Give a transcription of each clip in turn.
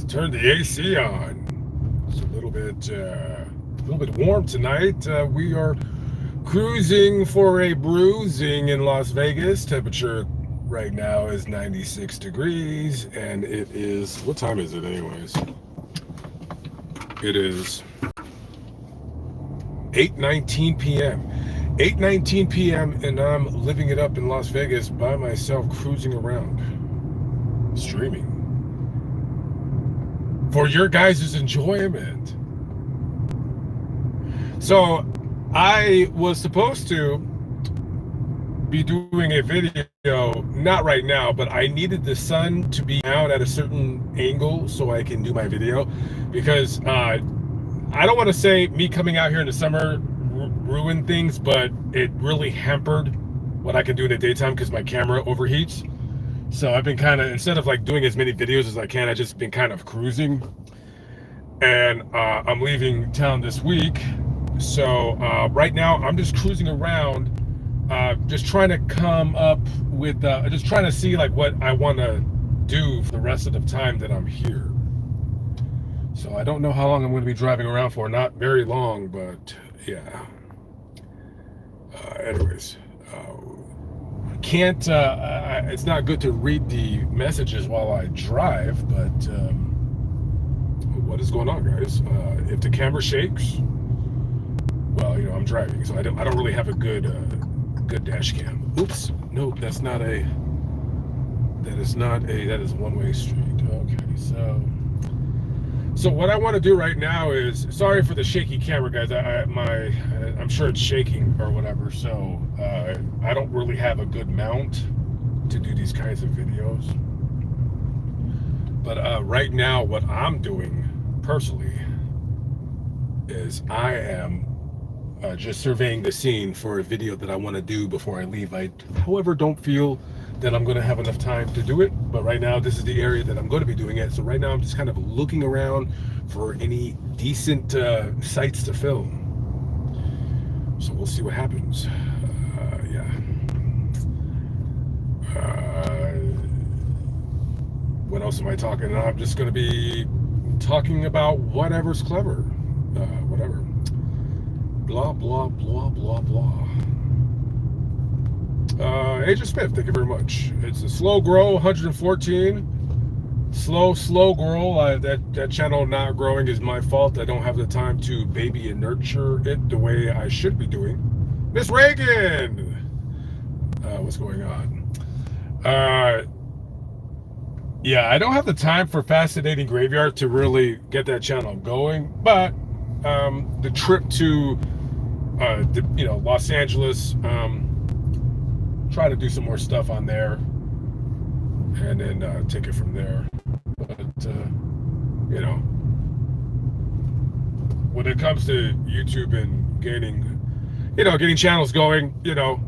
turn the AC on. It's a little bit warm tonight. We are cruising for a bruising in Las Vegas. Temperature right now is 96 degrees, and it is, what time is it anyways? It is 8:19 p.m. 8:19 p.m. and I'm living it up in Las Vegas by myself, cruising around, streaming for your guys' enjoyment. So I was supposed to be doing a video, not right now, but I needed the sun to be out at a certain angle so I can do my video, because I don't want to say me coming out here in the summer ruined things, but it really hampered what I can do in the daytime because my camera overheats. So I've been kind of, instead of like doing as many videos as I can, I just been kind of cruising. And I'm leaving town this week. So right now I'm just cruising around, just trying to come up with, just trying to see like what I want to do for the rest of the time that I'm here. So I don't know how long I'm going to be driving around for. Not very long, but yeah. Anyways, can't, it's not good to read the messages while I drive, but what is going on, guys? If the camera shakes, well, you know, I'm driving, so I don't really have a good dash cam. Oops, no, that is a one-way street. Okay, so what I want to do right now is, sorry for the shaky camera, guys. I'm sure it's shaking or whatever. So I don't really have a good mount to do these kinds of videos. But right now, what I'm doing personally is I am just surveying the scene for a video that I want to do before I leave. I, however, don't feel that I'm going to have enough time to do it, but right now this is the area that I'm going to be doing it. So right now I'm just kind of looking around for any decent sites to film. So we'll see what happens. Yeah. What else am I talking about? I'm just going to be talking about whatever's clever. Whatever. Blah, blah, blah, blah, blah. Agent Smith, thank you very much. It's a slow grow, 114. Slow grow. That channel not growing is my fault. I don't have the time to baby and nurture it the way I should be doing. Miss Reagan! What's going on? Yeah, I don't have the time for Fascinating Graveyard to really get that channel going, but the trip to Los Angeles, try to do some more stuff on there and then take it from there. But you know, when it comes to YouTube and getting channels going, you know,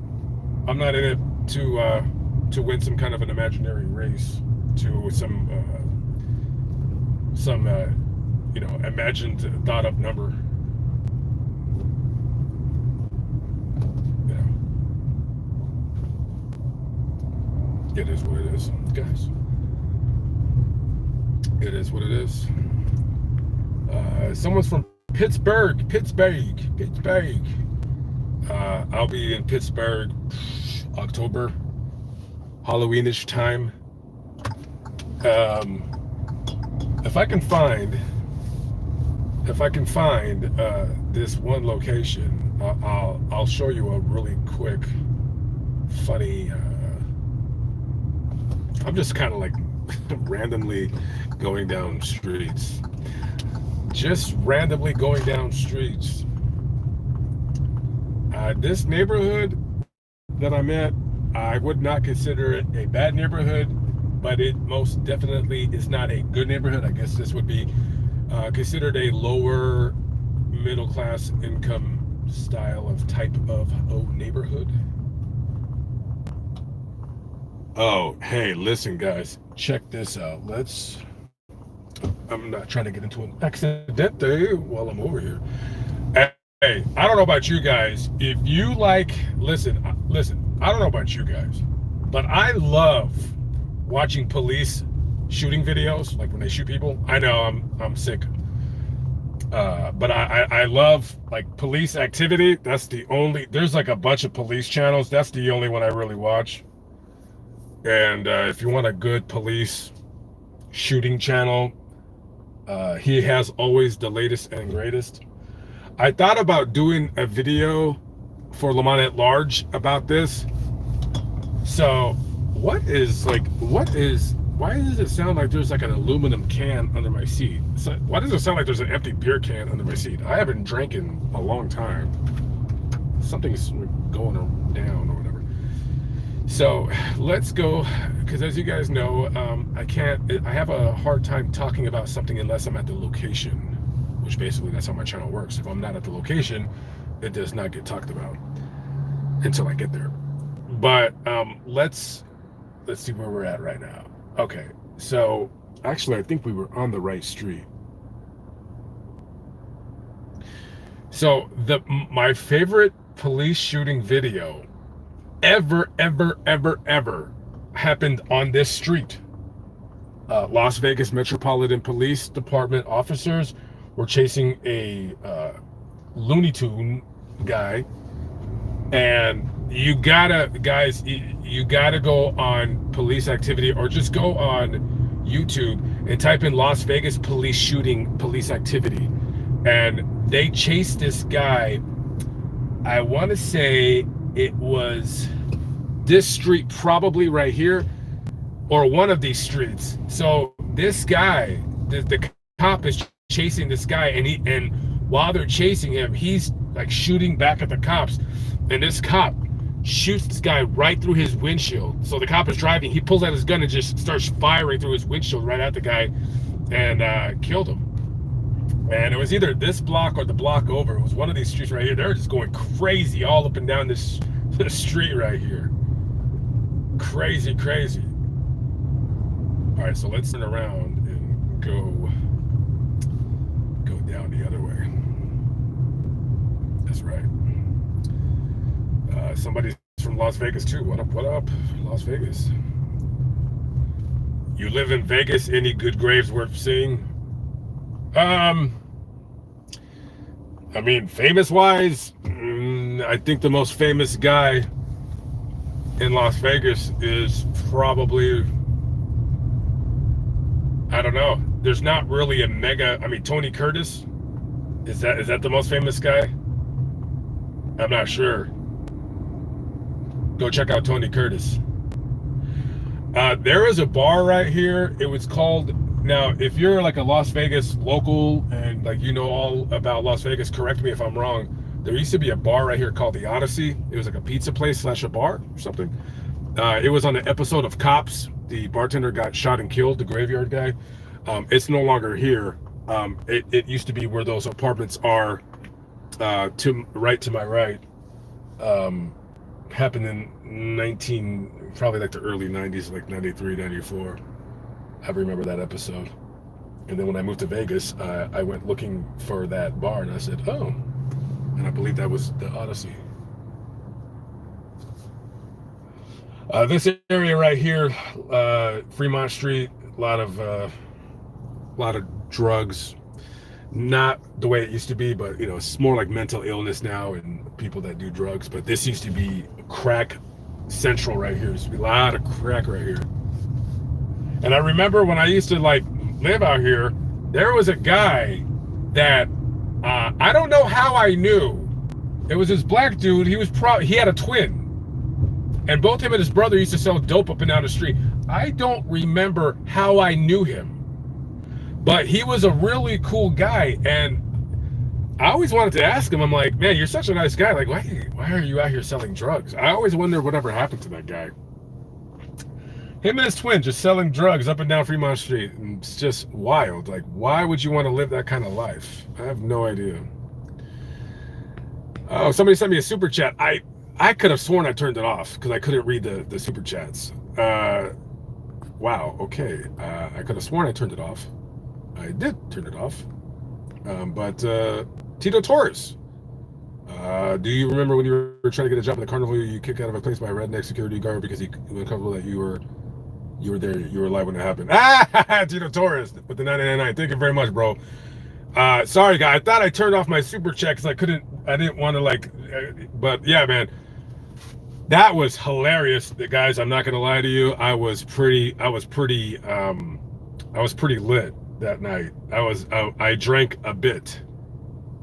I'm not in it to win some kind of an imaginary race to some imagined thought up number. It is what it is, guys. It is what it is. Someone's from Pittsburgh. I'll be in Pittsburgh October, Halloweenish time. If I can find this one location, I'll show you a really quick, funny. I'm just kind of like randomly going down streets. Just randomly going down streets. This neighborhood that I'm at, I would not consider it a bad neighborhood, but it most definitely is not a good neighborhood. I guess this would be considered a lower middle class income style of type of neighborhood. Oh, hey, listen, guys, check this out. I'm not trying to get into an accident while I'm over here. Hey, I don't know about you guys. If you like, listen, I don't know about you guys, but I love watching police shooting videos, like when they shoot people. I know I'm sick. But I love like police activity. That's the only, there's like a bunch of police channels. That's the only one I really watch. And if you want a good police shooting channel, he has always the latest and greatest. I thought about doing a video for Le Mans at Large about this. So why does it sound like there's like an aluminum can under my seat? So why does it sound like there's an empty beer can under my seat? I haven't drank in a long time. Something's going down or whatever. So let's go, because as you guys know, I have a hard time talking about something unless I'm at the location, which basically that's how my channel works. If I'm not at the location, it does not get talked about until I get there. But let's see where we're at right now. Okay, so actually I think we were on the right street. So my favorite police shooting video ever happened on this street. Las Vegas Metropolitan Police Department officers were chasing a Looney Tune guy, and you gotta go on police activity, or just go on YouTube and type in Las Vegas police shooting police activity, and they chased this guy. I want to say it was this street, probably right here, or one of these streets. So this guy, the cop is chasing this guy, and while they're chasing him, he's like shooting back at the cops, and this cop shoots this guy right through his windshield. So the cop is driving, he pulls out his gun and just starts firing through his windshield right at the guy, and killed him. And it was either this block or the block over. It was one of these streets right here. They're just going crazy all up and down this street right here. Crazy. All right, so let's turn around and go down the other way. That's right. Somebody's from Las Vegas too. What up, Las Vegas? You live in Vegas? Any good graves worth seeing? I mean, famous wise, I think the most famous guy in Las Vegas is probably, I don't know. There's not really a mega, I mean, Tony Curtis. Is that the most famous guy? I'm not sure. Go check out Tony Curtis. There is a bar right here. It was called, now if you're like a Las Vegas local and like you know all about Las Vegas, correct me if I'm wrong. There used to be a bar right here called the Odyssey. It was like a pizza place / a bar or something. It was on an episode of Cops. The bartender got shot and killed, the graveyard guy. It's no longer here. It used to be where those apartments are, to my right. Happened in probably like the early 90s, like 93, 94. I remember that episode. And then when I moved to Vegas, I went looking for that bar, and I said, oh, and I believe that was the Odyssey. This area right here, Fremont Street, a lot of drugs. Not the way it used to be, but you know, it's more like mental illness now and people that do drugs. But this used to be crack central right here. There used to be a lot of crack right here. And I remember when I used to like live out here, there was a guy that I don't know how I knew. It was this black dude. He had a twin, and both him and his brother used to sell dope up and down the street. I don't remember how I knew him, but he was a really cool guy, and I always wanted to ask him. I'm like, man, you're such a nice guy. Like, why are you out here selling drugs? I always wonder whatever happened to that guy. Him and his twin just selling drugs up and down Fremont Street. And it's just wild. Like, why would you want to live that kind of life? I have no idea. Oh, somebody sent me a super chat. I could have sworn I turned it off because I couldn't read the super chats. Wow, okay. I could have sworn I turned it off. I did turn it off. But Tito Torres. Do you remember when you were trying to get a job in the carnival, you kicked out of a place by a redneck security guard because he was uncomfortable that you were You were there. You were live when it happened. Ah, Tito Torres with the 999. Thank you very much, bro. Sorry, guy. I thought I turned off my super chat because I didn't want to but yeah, man. That was hilarious, guys. I'm not gonna lie to you. I was pretty lit that night. I drank a bit,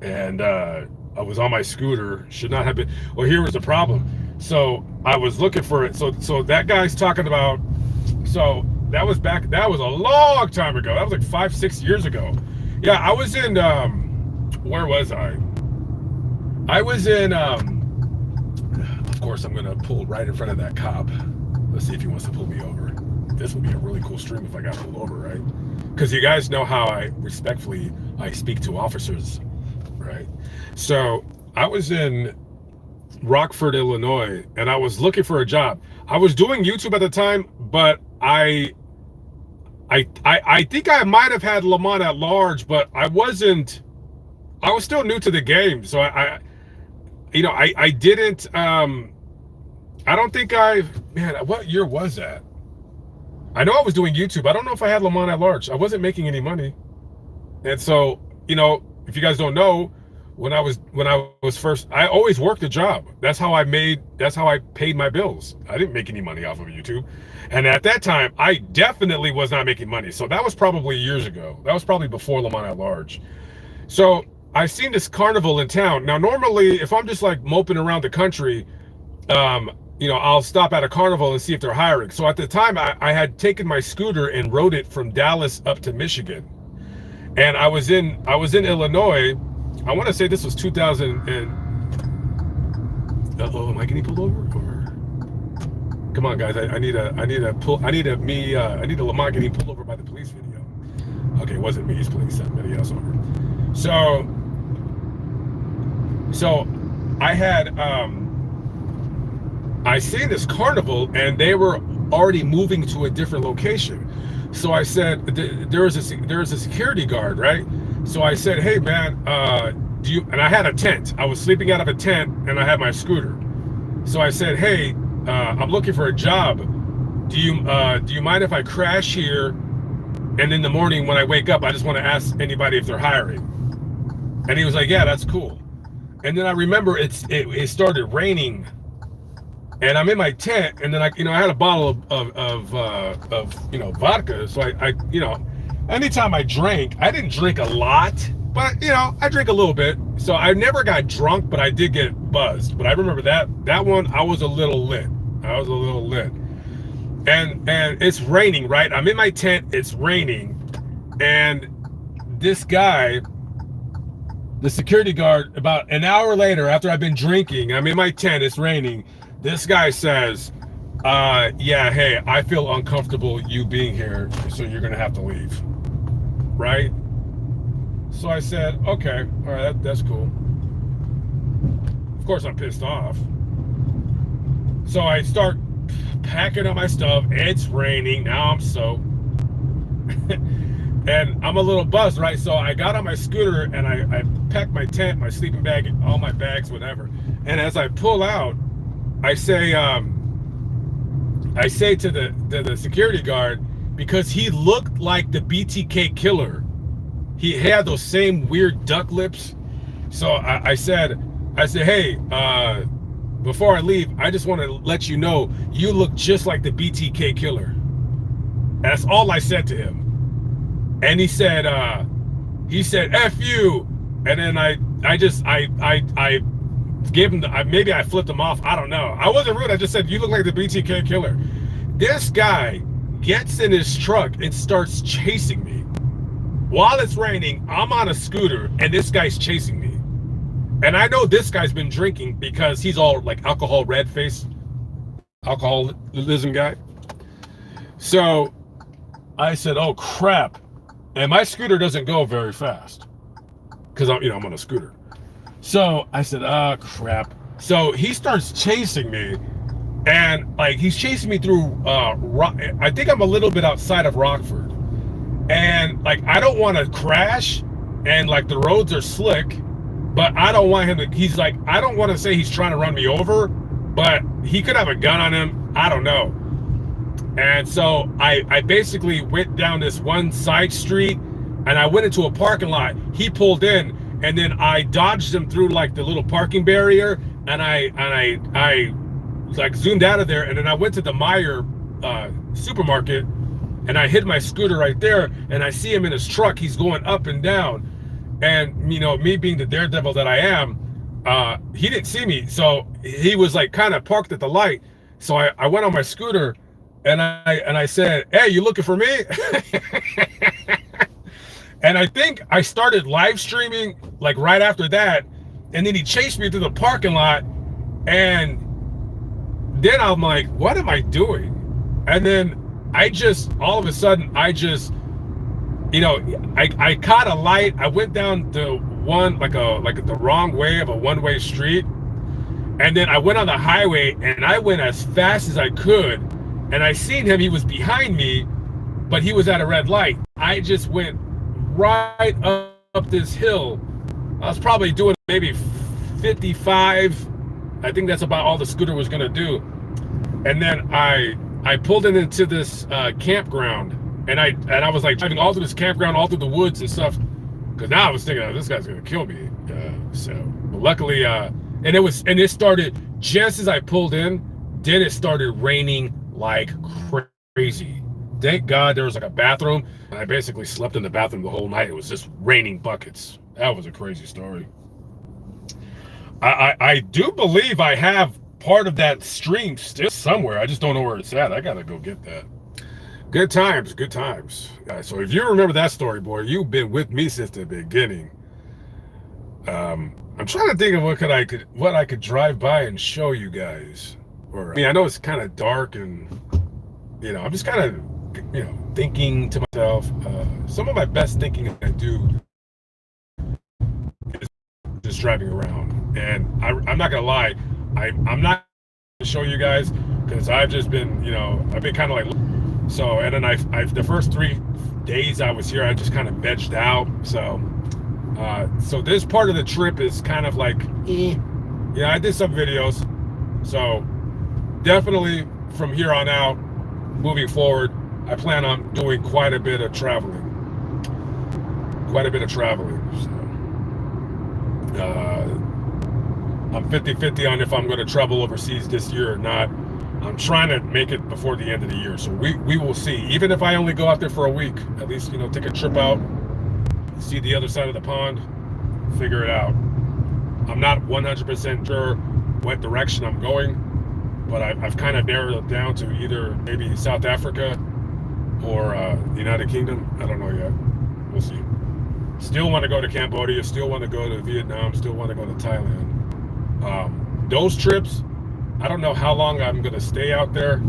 and I was on my scooter. Should not have been. Well, here was the problem. So I was looking for it. So that guy's talking about. So that was a long time ago. That was like 5-6 years ago. Yeah, I was in. Where was I? I was in. Of course, I'm gonna pull right in front of that cop. Let's see if he wants to pull me over. This would be a really cool stream if I got pulled over, right? Because you guys know how I speak to officers, right? So I was in Rockford, Illinois, and I was looking for a job. I was doing YouTube at the time, but I think I might have had Lamont at large, but I wasn't. I was still new to the game, so I didn't. I don't think man, what year was that? I know I was doing YouTube. I don't know if I had Lamont at large. I wasn't making any money. And so, if you guys don't know, when I was first, I always worked a job. That's how I paid my bills. I didn't make any money off of YouTube. And at that time, I definitely was not making money. So that was probably years ago. That was probably before Lamont at large. So I seen this carnival in town. Now, normally, if I'm just like moping around the country, I'll stop at a carnival and see if they're hiring. So at the time, I had taken my scooter and rode it from Dallas up to Michigan. And I was in Illinois. I want to say this was 2000 and am I getting pulled over? Or come on, guys, I need a Lamont getting pulled over by the police video. Okay, it wasn't me, he's pulling somebody else over. So I had I seen this carnival and they were already moving to a different location. So I said, there was a security guard, right? So I said, hey man, and I had a tent. I was sleeping out of a tent and I had my scooter. So I said, hey, I'm looking for a job. Do you mind if I crash here? And in the morning when I wake up, I just want to ask anybody if they're hiring. And he was like, yeah, that's cool. And then I remember it started raining. And I'm in my tent, and then I had a bottle of vodka. So I anytime I drank, I didn't drink a lot, but I drank a little bit. So I never got drunk, but I did get buzzed. But I remember that one, I was a little lit. And it's raining, right? I'm in my tent, it's raining, and this guy, the security guard, about an hour later, after I've been drinking, I'm in my tent, it's raining. This guy says, yeah, hey, I feel uncomfortable you being here, so you're gonna have to leave, right? So I said, okay, all right, that's cool. Of course, I'm pissed off. So I start packing up my stuff. It's raining, now I'm soaked. And I'm a little buzzed, right? So I got on my scooter and I packed my tent, my sleeping bag, all my bags, whatever. And as I pull out, I say to the security guard, because he looked like the BTK killer. He had those same weird duck lips. So I said, hey, before I leave, I just want to let you know you look just like the BTK killer. That's all I said to him. And he said, F you. And then I gave him maybe I flipped him off. I don't know. I wasn't rude. I just said, you look like the BTK killer. This guy gets in his truck and starts chasing me. While it's raining, I'm on a scooter and this guy's chasing me. And I know this guy's been drinking because he's all like alcohol red face, alcoholism guy. So I said, oh crap. And my scooter doesn't go very fast because I'm on a scooter. So I said, oh crap. So he starts chasing me, and like he's chasing me through I think I'm a little bit outside of Rockford. And like I don't want to crash, and like the roads are slick, but I don't want him to, he's like, I don't want to say he's trying to run me over, but he could have a gun on him. I don't know. And so I basically went down this one side street and I went into a parking lot. He pulled in and then I dodged him through like the little parking barrier and I like zoomed out of there, and then I went to the Meyer supermarket and I hid my scooter right there, and I see him in his truck. He's going up and down. And you know, me being the daredevil that I am, he didn't see me. So he was like kind of parked at the light. So I went on my scooter and I said, "Hey, you looking for me?" And I think I started live streaming like right after that. And then he chased me through the parking lot. And then I'm like, what am I doing? And then I just, all of a sudden, I just, you know, I caught a light. I went down the one, like the wrong way of a one-way street. And then I went on the highway and I went as fast as I could. And I seen him, he was behind me, but he was at a red light. I just went right up this hill. I was probably doing maybe 55. I think that's about all the scooter was gonna do. And then I pulled it into this campground, and I was like driving all through this campground, all through the woods and stuff, because now I was thinking, oh, this guy's gonna kill me. But luckily, and it started just as I pulled in. Then it started raining like crazy. Thank God there was like a bathroom, and I basically slept in the bathroom the whole night. It was just raining buckets. That was a crazy story. I do believe I have part of that stream still somewhere. I just don't know where it's at. I gotta go get that. Good times, good times. So if you remember that story, boy, you've been with me since the beginning. I'm trying to think of what I could drive by and show you guys. Or I mean, I know it's kind of dark, and you know, I'm just kind of, you know, thinking to myself. Some of my best thinking I do is just driving around, and I'm not gonna lie, I'm not gonna show you guys because I've just been, you know, I've been kind of like, so, and then I've the first 3 days I was here, I just kind of vegged out. So this part of the trip is kind of like, yeah, I did some videos. So definitely from here on out, moving forward, I plan on doing quite a bit of traveling. So, I'm 50-50 on if I'm going to travel overseas this year or not. I'm trying to make it before the end of the year. So we will see. Even if I only go out there for a week, at least, you know, take a trip out, see the other side of the pond, figure it out. I'm not 100% sure what direction I'm going, but I've kind of narrowed it down to either maybe South Africa or the United Kingdom. I don't know yet. We'll see. Still want to go to Cambodia, still want to go to Vietnam, still want to go to Thailand. Those trips, I don't know how long I'm going to stay out there.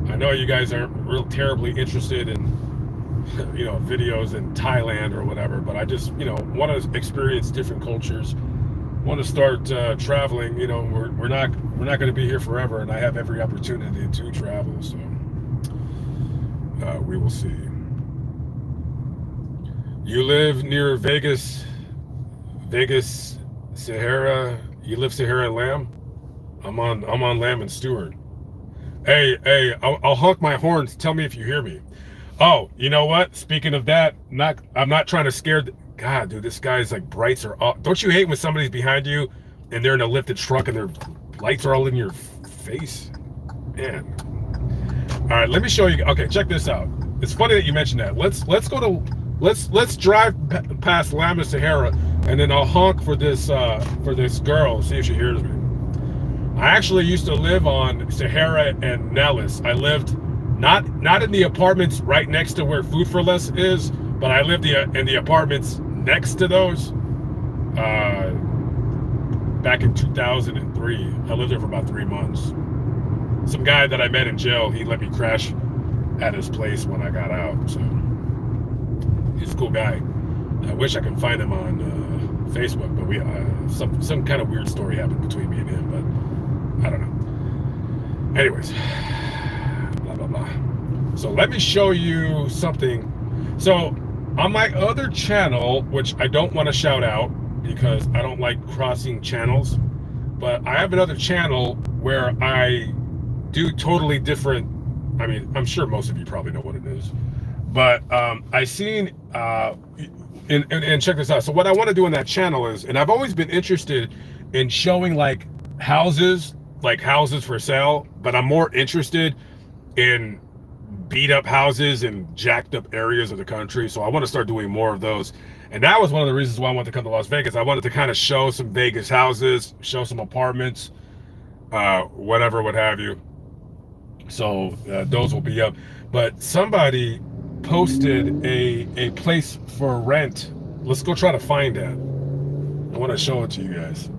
I know you guys aren't real terribly interested in, you know, videos in Thailand or whatever, but I just, you know, want to experience different cultures. Want to start traveling. You know, we're not going to be here forever, and I have every opportunity to travel. So we will see. You live near Vegas, Sahara. You live Sahara and Lamb. I'm on Lamb and Stewart. Hey, I'll honk my horns. Tell me if you hear me. Oh, you know what? Speaking of that, I'm not trying to scare. God, dude, this guy's like brights are off. Don't you hate when somebody's behind you and they're in a lifted truck and their lights are all in your face? Man. All right, let me show you. Okay, check this out. It's funny that you mentioned that. Let's drive past Lamb and Sahara, and then I'll honk for this girl, see if she hears me. I actually used to live on Sahara and Nellis. I lived not in the apartments right next to where Food for Less is, but I lived in the apartments next to those. Back in 2003, I lived there for about 3 months. Some guy that I met in jail, he let me crash at his place when I got out. So he's a cool guy. I wish I could find him on Facebook, but we some kind of weird story happened between me and him, but I don't know. Anyways, blah blah blah. So let me show you something. So on my other channel, which I don't want to shout out because I don't like crossing channels, but I have another channel where I do totally different I mean, I'm sure most of you probably know what it is. But I seen, and check this out. So what I want to do on that channel is, and I've always been interested in showing like houses for sale, but I'm more interested in beat up houses in jacked up areas of the country. So I want to start doing more of those. And that was one of the reasons why I wanted to come to Las Vegas. I wanted to kind of show some Vegas houses, show some apartments, whatever, what have you. So those will be up. But somebody posted a place for rent. Let's go try to find that. I want to show it to you guys.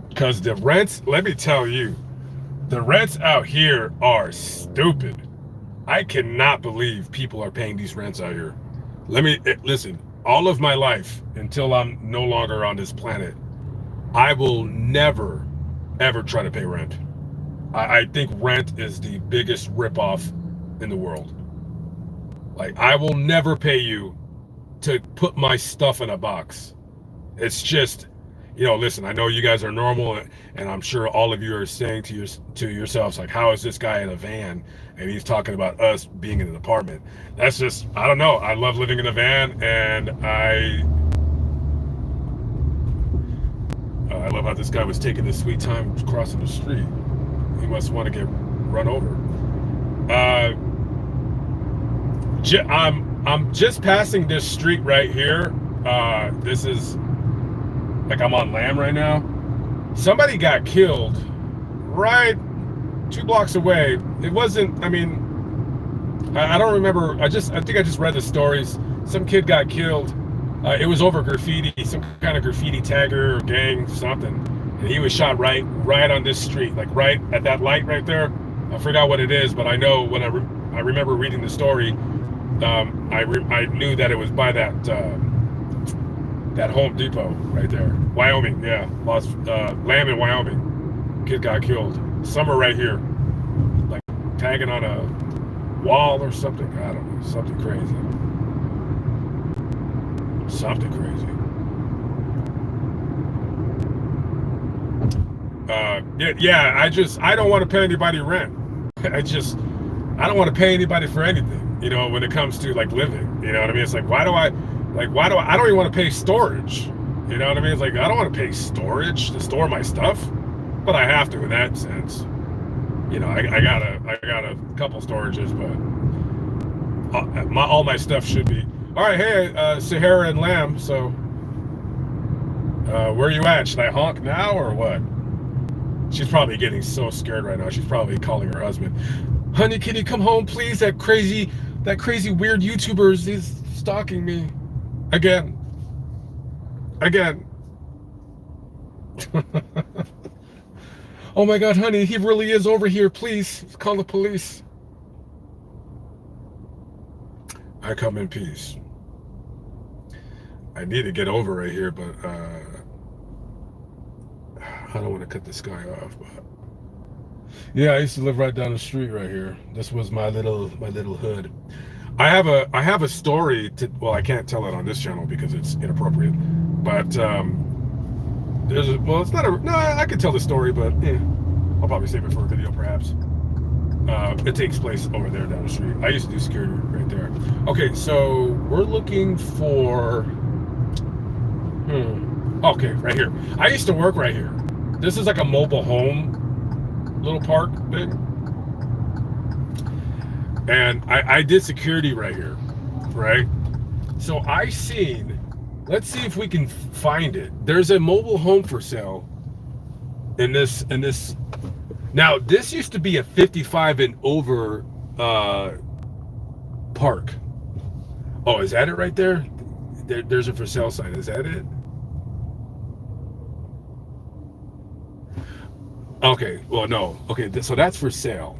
Because the rents, let me tell you, the rents out here are stupid. I cannot believe people are paying these rents out here. Listen, all of my life, until I'm no longer on this planet, I will never, ever try to pay rent. I think rent is the biggest ripoff in the world. Like, I will never pay you to put my stuff in a box. It's just, listen, I know you guys are normal, and I'm sure all of you are saying to yourselves, like, how is this guy in a van and he's talking about us being in an apartment? That's just, I don't know. I love living in a van, and I love how this guy was taking his sweet time crossing the street. He must want to get run over. I'm just passing this street right here. This is like, I'm on Lamb right now. Somebody got killed right 2 blocks away. It wasn't, I mean, I don't remember. I think I just read the stories. Some kid got killed. It was over graffiti, some kind of graffiti tagger or gang, something. And he was shot right on this street, like right at that light right there. I forgot what it is, but I know when I remember reading the story, I knew that it was by that Home Depot right there. Wyoming, yeah. Lamb in Wyoming. Kid got killed. Summer right here. Like tagging on a wall or something. I don't know. Something crazy. Something crazy. I don't want to pay anybody rent. I don't want to pay anybody for anything, when it comes to like living, you know what I mean? It's like, I don't even want to pay storage, you know what I mean? It's like, I don't want to pay storage to store my stuff, but I have to in that sense. I got a couple storages, but all my stuff should be, all right. Hey, Sahara and Lamb. So, where are you at? Should I honk now or what? She's probably getting so scared right now. She's probably calling her husband. Honey, can you come home, please? That crazy weird YouTuber is stalking me. Again. Oh my God, honey, he really is over here. Please, call the police. I come in peace. I need to get over right here, but I don't want to cut this guy off, but yeah, I used to live right down the street right here. This was my little hood. I have a story I can't tell it on this channel because it's inappropriate, but I could tell the story, but I'll probably save it for a video perhaps. It takes place over there down the street. I used to do security right there. Okay, so we're looking for okay, right here. I used to work right here. This is like a mobile home little park thing, and I did security right here, right? So let's see if we can find it. There's a mobile home for sale in this. Now, this used to be a 55 and over park. Oh, is that it right there? There's a for sale sign. Is that it? Okay, well, no. Okay, so that's for sale.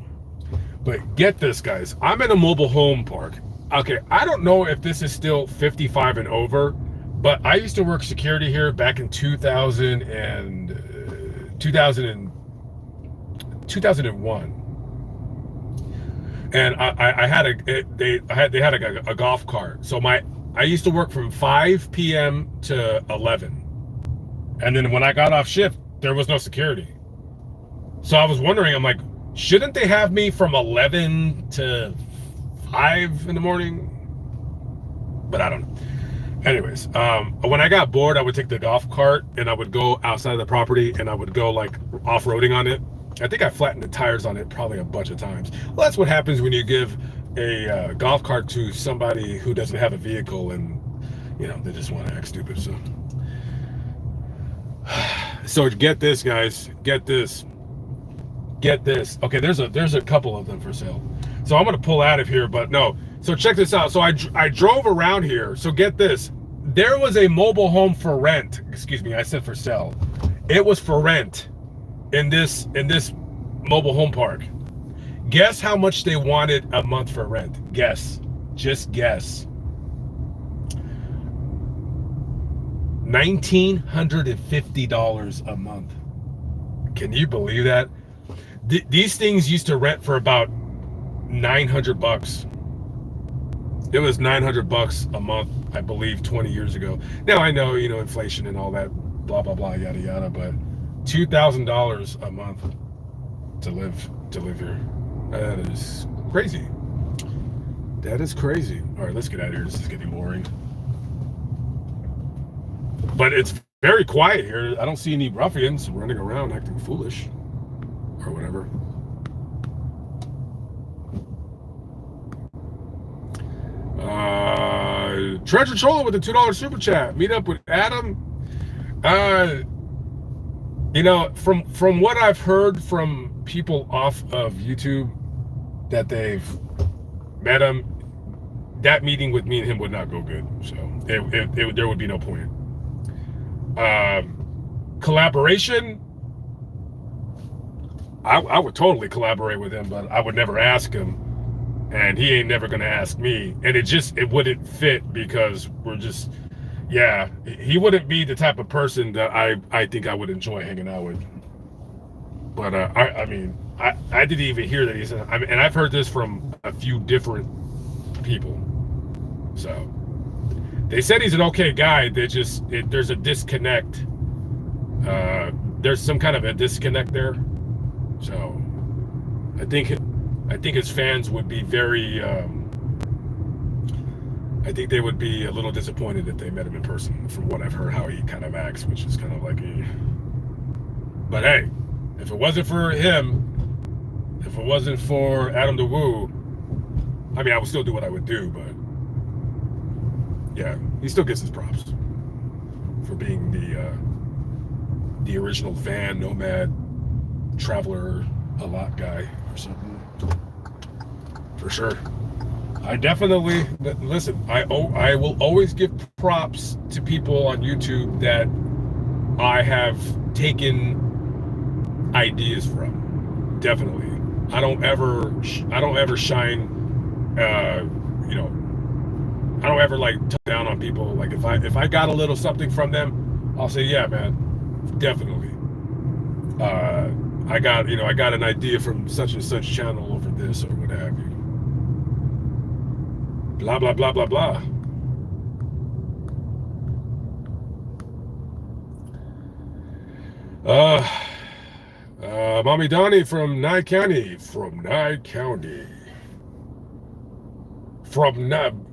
But get this, guys. I'm in a mobile home park. Okay, I don't know if this is still 55 and over, but I used to work security here back in 2001. And they had a golf cart. So I used to work from 5 p.m. to 11. And then when I got off shift, there was no security. So I was wondering, I'm like, Shouldn't they have me from 11 to 5 in the morning? But I don't know. Anyways, when I got bored, I would take the golf cart and I would go outside of the property and I would go like off-roading on it. I think I flattened the tires on it probably a bunch of times. Well, that's what happens when you give a golf cart to somebody who doesn't have a vehicle and, you know, they just want to act stupid. So get this, guys. Get this. Okay, there's a couple of them for sale. So I'm gonna pull out of here, but no. So check this out. So I drove around here. So get this. There was a mobile home for rent. Excuse me, I said for sale. It was for rent in this mobile home park. Guess how much they wanted a month for rent? Guess. Just guess. $1,950 a month. Can you believe that? These things used to rent for about $900. It was $900 a month, I believe, 20 years ago. Now I know, you know, inflation and all that, blah blah blah, yada yada, but $2,000 a month to live here. That is crazy. That is crazy. All right, let's get out of here. This is getting boring. But it's very quiet here. I don't see any ruffians running around acting foolish or whatever. Treasure Chola with the $2 super chat. Meet up with Adam. You know, from what I've heard from people off of YouTube that they've met him, that meeting with me and him would not go good. So there would be no point. Collaboration, I would totally collaborate with him, but I would never ask him, and he ain't never gonna ask me, and it wouldn't fit because we're just, yeah, he wouldn't be the type of person that I think I would enjoy hanging out with. But I mean I didn't even hear that he said, and I've heard this from a few different people. So they said he's an okay guy. There's a disconnect. There's some kind of a disconnect there. So I think his fans would be very. I think they would be a little disappointed if they met him in person. From what I've heard, how he kind of acts, which is kind of like a. But hey, if it wasn't for him, if it wasn't for Adam the Woo, I mean, I would still do what I would do, but. Yeah, he still gets his props for being the original van nomad traveler a lot guy or something. For sure. I definitely listen. I will always give props to people on YouTube that I have taken ideas from. Definitely. I don't ever shine. You know. I don't ever like talk down on people. Like if I got a little something from them, I'll say, yeah, man, definitely. I got an idea from such and such channel over this or what have you. Blah blah blah blah blah. Mommy Donnie from Nye County.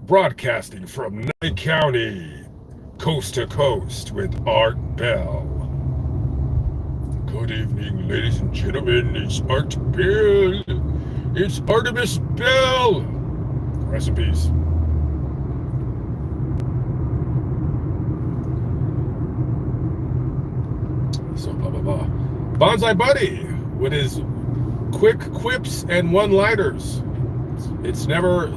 Broadcasting from Nye County, coast to coast with Art Bell. Good evening, ladies and gentlemen. It's Art Bell. It's Artemis Bell. Rest in peace. So blah blah blah. Bonsai Buddy with his quick quips and one-liners. It's never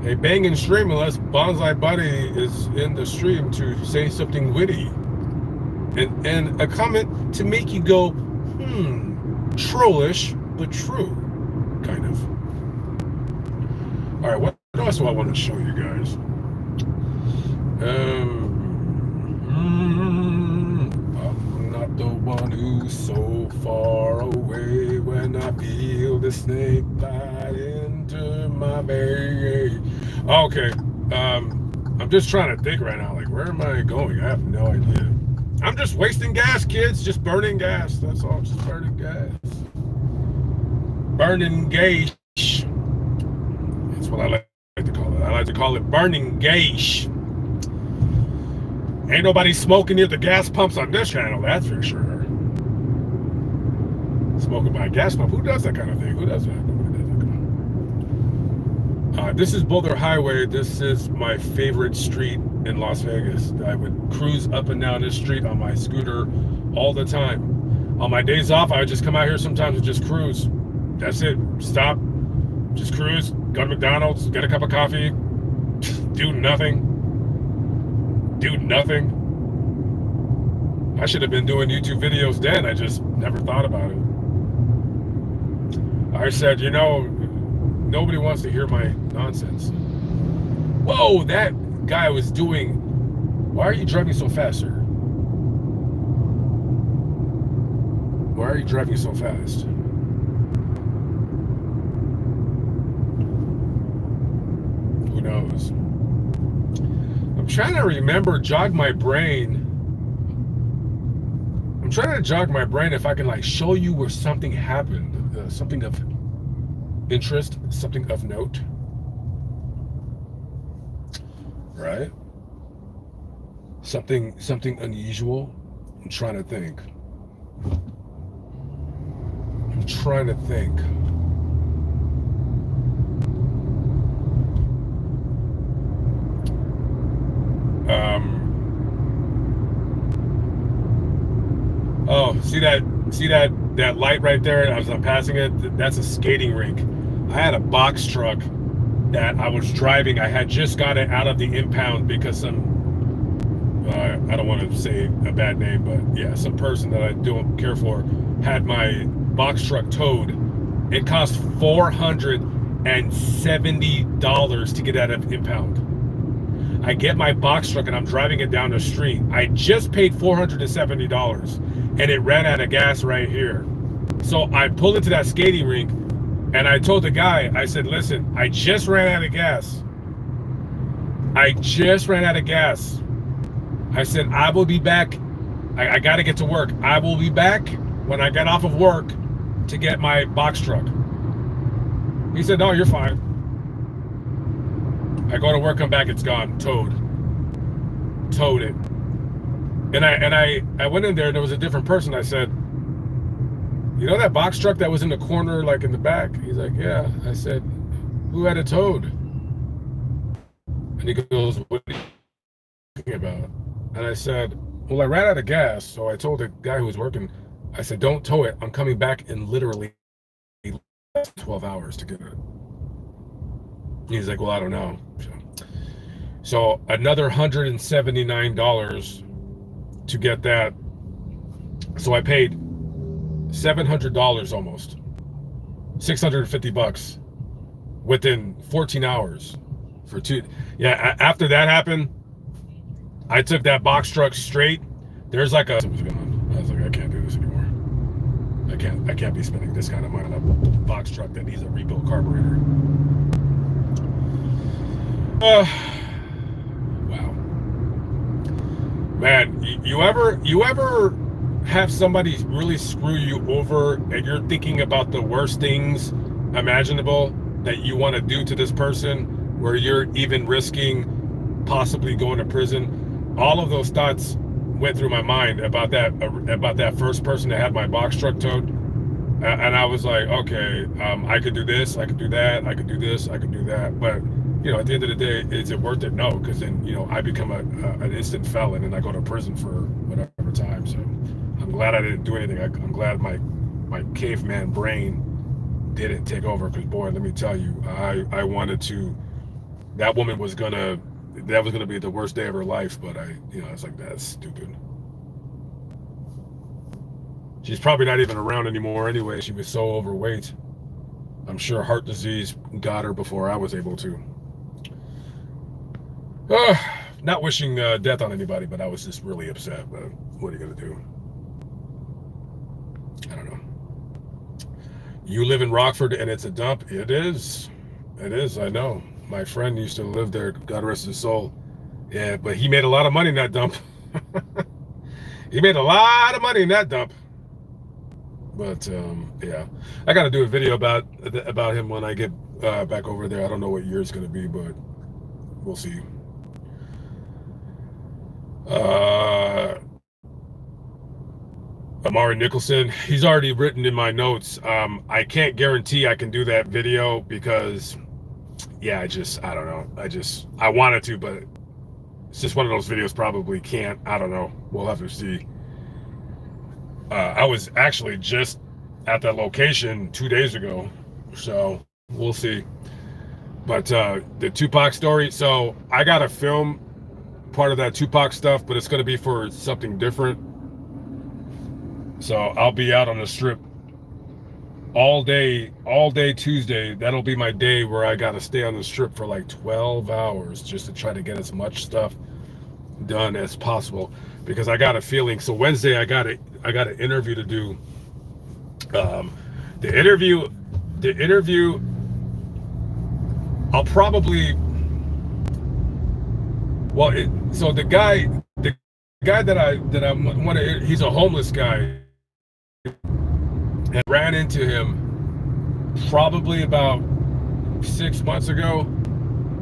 a banging stream unless Bonsai Buddy is in the stream to say something witty. And a comment to make you go, trollish, but true, kind of. All right, what else do I want to show you guys? I'm not the one who's so far away when I feel the snake bite into my vein. Okay, I'm just trying to think right now, like, where am I going? I have no idea. I'm just wasting gas, kids. Just burning gas. That's all. Just burning gas. Burning gauge. That's what I like to call it. I like to call it burning gauge. Ain't nobody smoking near the gas pumps on this channel, that's for sure. Smoking by a gas pump. Who does that kind of thing? Who does that? Nobody does that. This is Boulder Highway. This is my favorite street in Las Vegas. I would cruise up and down this street on my scooter all the time. On my days off, I would just come out here sometimes and just cruise. That's it. Stop. Just cruise. Go to McDonald's. Get a cup of coffee. Do nothing. Do nothing. I should have been doing YouTube videos then. I just never thought about it. I said, you know, nobody wants to hear my nonsense. Whoa, that guy was doing. Why are you driving so fast, sir? Why are you driving so fast? Who knows? I'm trying to remember, jog my brain. I'm trying to jog my brain if I can like show you where something happened, something of interest, something of note. Right? Something unusual. I'm trying to think. Oh, see that light right there as I'm passing it? That's a skating rink. I had a box truck that I was driving. I had just got it out of the impound because some I don't want to say a bad name, but yeah, some person that I don't care for had my box truck towed. It cost $470 to get out of impound. I get my box truck and I'm driving it down the street. I just paid $470 and it ran out of gas right here. So I pulled into that skating rink and I told the guy, I said, listen, I just ran out of gas. I said, I will be back. I got to get to work. I will be back when I get off of work to get my box truck. He said, no, you're fine. I go to work, come back, it's gone, towed it. And I went in there and there was a different person. I said, you know that box truck that was in the corner, like in the back? He's like, yeah. I said, who had it towed? And he goes, what are you talking about? And I said, well, I ran out of gas. So I told the guy who was working, I said, don't tow it. I'm coming back in literally 12 hours to get it. He's like, well, I don't know. So another $179 to get that. So I paid $700 almost, $650 within 14 hours for two. Yeah, after that happened, I took that box truck straight. There's like a, I was like, I can't do this anymore. I can't be spending this kind of money on a box truck that needs a rebuilt carburetor. Wow. Man, you ever have somebody really screw you over and you're thinking about the worst things imaginable that you want to do to this person, where you're even risking possibly going to prison? All of those thoughts went through my mind about that first person that had my box truck towed. And I was like, okay, I could do this, I could do that, I could do this, I could do that. But you know, at the end of the day, is it worth it? No, because then, you know, I become an instant felon and I go to prison for whatever time. So I'm glad I didn't do anything. I'm glad my caveman brain didn't take over, because boy, let me tell you, I wanted to. That woman was gonna be the worst day of her life, but I was like, that's stupid. She's probably not even around anymore anyway. She was so overweight. I'm sure heart disease got her before I was able to. Not wishing death on anybody, but I was just really upset. But what are you gonna do? I don't know. You live in Rockford and it's a dump? It is. It is, I know. My friend used to live there, God rest his soul. Yeah, but he made a lot of money in that dump. He made a lot of money in that dump. But yeah, I got to do a video about him when I get back over there. I don't know what year it's going to be, but we'll see. Uh, Amari Nicholson, he's already written in my notes. I can't guarantee I can do that video because, yeah, I don't know. I wanted to, but it's just one of those videos probably can't. I don't know. We'll have to see. I was actually just at that location 2 days ago, so we'll see. But the Tupac story, so I got to film part of that Tupac stuff, but it's going to be for something different. So I'll be out on the strip all day Tuesday. That'll be my day where I got to stay on the strip for like 12 hours just to try to get as much stuff done as possible, because I got a feeling. So Wednesday I got an interview to do. The interview I'll probably, well, so the guy that I want to, he's a homeless guy, and ran into him probably about 6 months ago,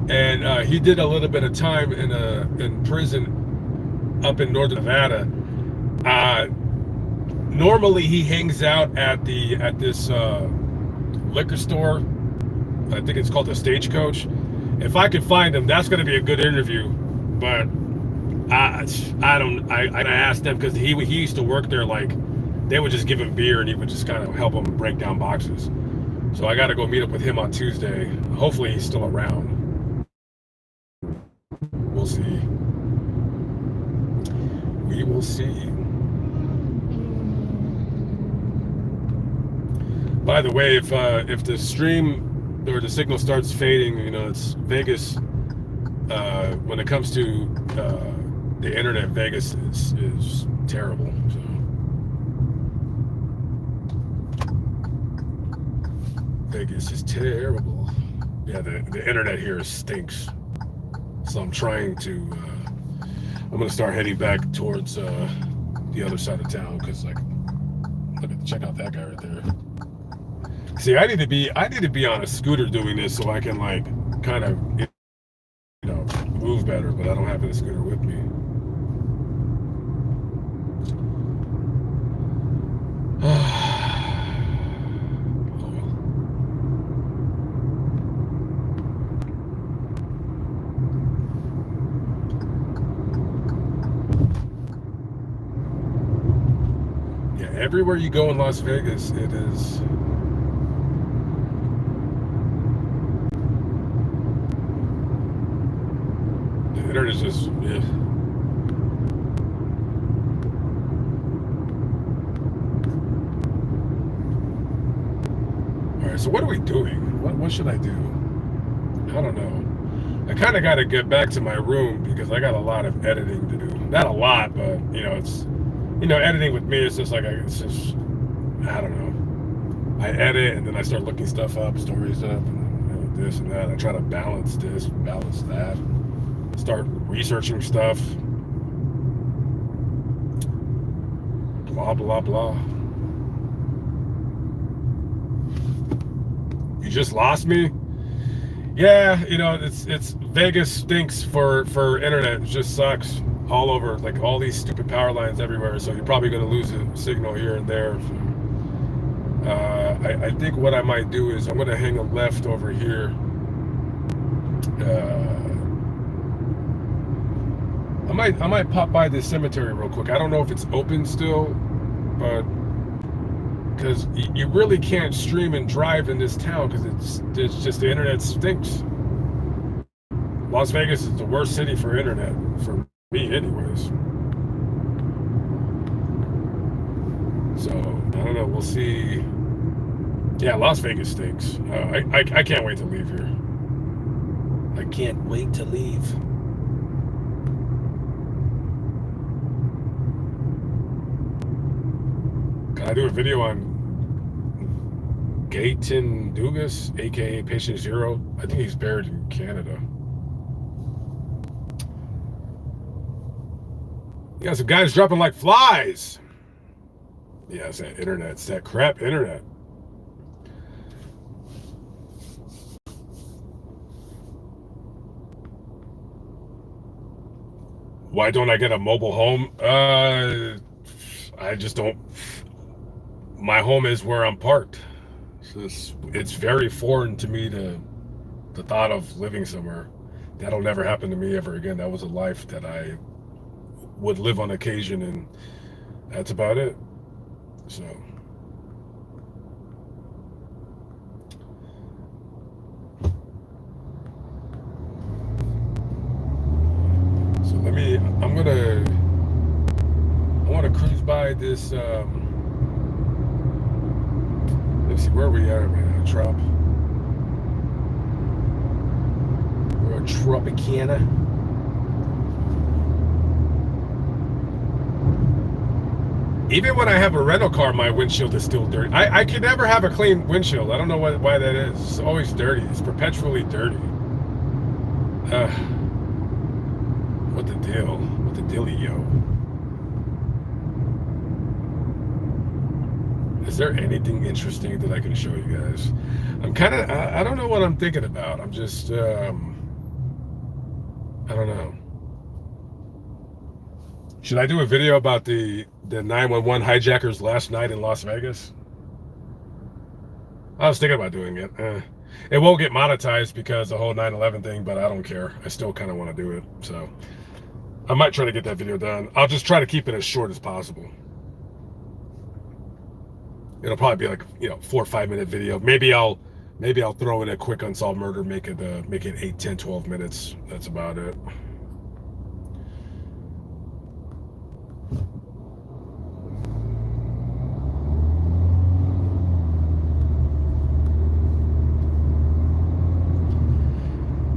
and he did a little bit of time in prison up in northern Nevada. Normally he hangs out at this liquor store. I think it's called the Stagecoach. If I could find him, that's going to be a good interview. But I asked them, because he used to work there. Like, they would just give him beer and he would just kind of help him break down boxes. So I got to go meet up with him on Tuesday. Hopefully he's still around. We'll see. We will see. By the way, if the stream or the signal starts fading, it's Vegas. When it comes to the internet, Vegas is terrible. So. Vegas is terrible. Yeah, the internet here stinks. So I'm trying to. I'm gonna start heading back towards the other side of town, because check out that guy right there. See, I need to be on a scooter doing this so I can kind of move better, but I don't have a scooter with me. Yeah, everywhere you go in Las Vegas, it is. Internet is just, yeah. All right, so what are we doing? What should I do? I don't know. I kind of got to get back to my room because I got a lot of editing to do. Not a lot, but it's, editing with me is just it's just, I don't know. I edit and then I start looking stuff up, stories up, and this and that. I try to balance this, balance that. Start researching stuff. Blah, blah, blah. You just lost me? Yeah, it's Vegas stinks for internet. It just sucks all over, all these stupid power lines everywhere. So you're probably going to lose a signal here and there. I think what I might do is I'm going to hang a left over here. I might pop by this cemetery real quick. I don't know if it's open still, but because you really can't stream and drive in this town because it's just the internet stinks. Las Vegas is the worst city for internet for me, anyways. So I don't know. We'll see. Yeah, Las Vegas stinks. I can't wait to leave here. I can't wait to leave. I do a video on Gaten Dugas, aka Patient Zero. I think he's buried in Canada. You got some guys dropping like flies. Yeah, it's that internet. It's that crap internet. Why don't I get a mobile home? I just don't. My home is where I'm parked. So it's very foreign to me to the thought of living somewhere. That'll never happen to me ever again. That was a life that I would live on occasion, and that's about it. So, so let me. I'm gonna. I want to cruise by this. Let's see where we are, man. Trop. We're at Tropicana. Even when I have a rental car, my windshield is still dirty. I can never have a clean windshield. I don't know why that is. It's always dirty. It's perpetually dirty. What the deal? What the dealio? Is there anything interesting that I can show you guys? I'm kind of, I don't know what I'm thinking about. I'm just, I don't know. Should I do a video about the 911 hijackers last night in Las Vegas? I was thinking about doing it. It won't get monetized because the whole 9/11 thing, but I don't care. I still kind of want to do it. So I might try to get that video done. I'll just try to keep it as short as possible. It'll probably be like, 4 or 5 minute video. Maybe I'll throw in a quick unsolved murder, make it 8, 10, 12 minutes. That's about it.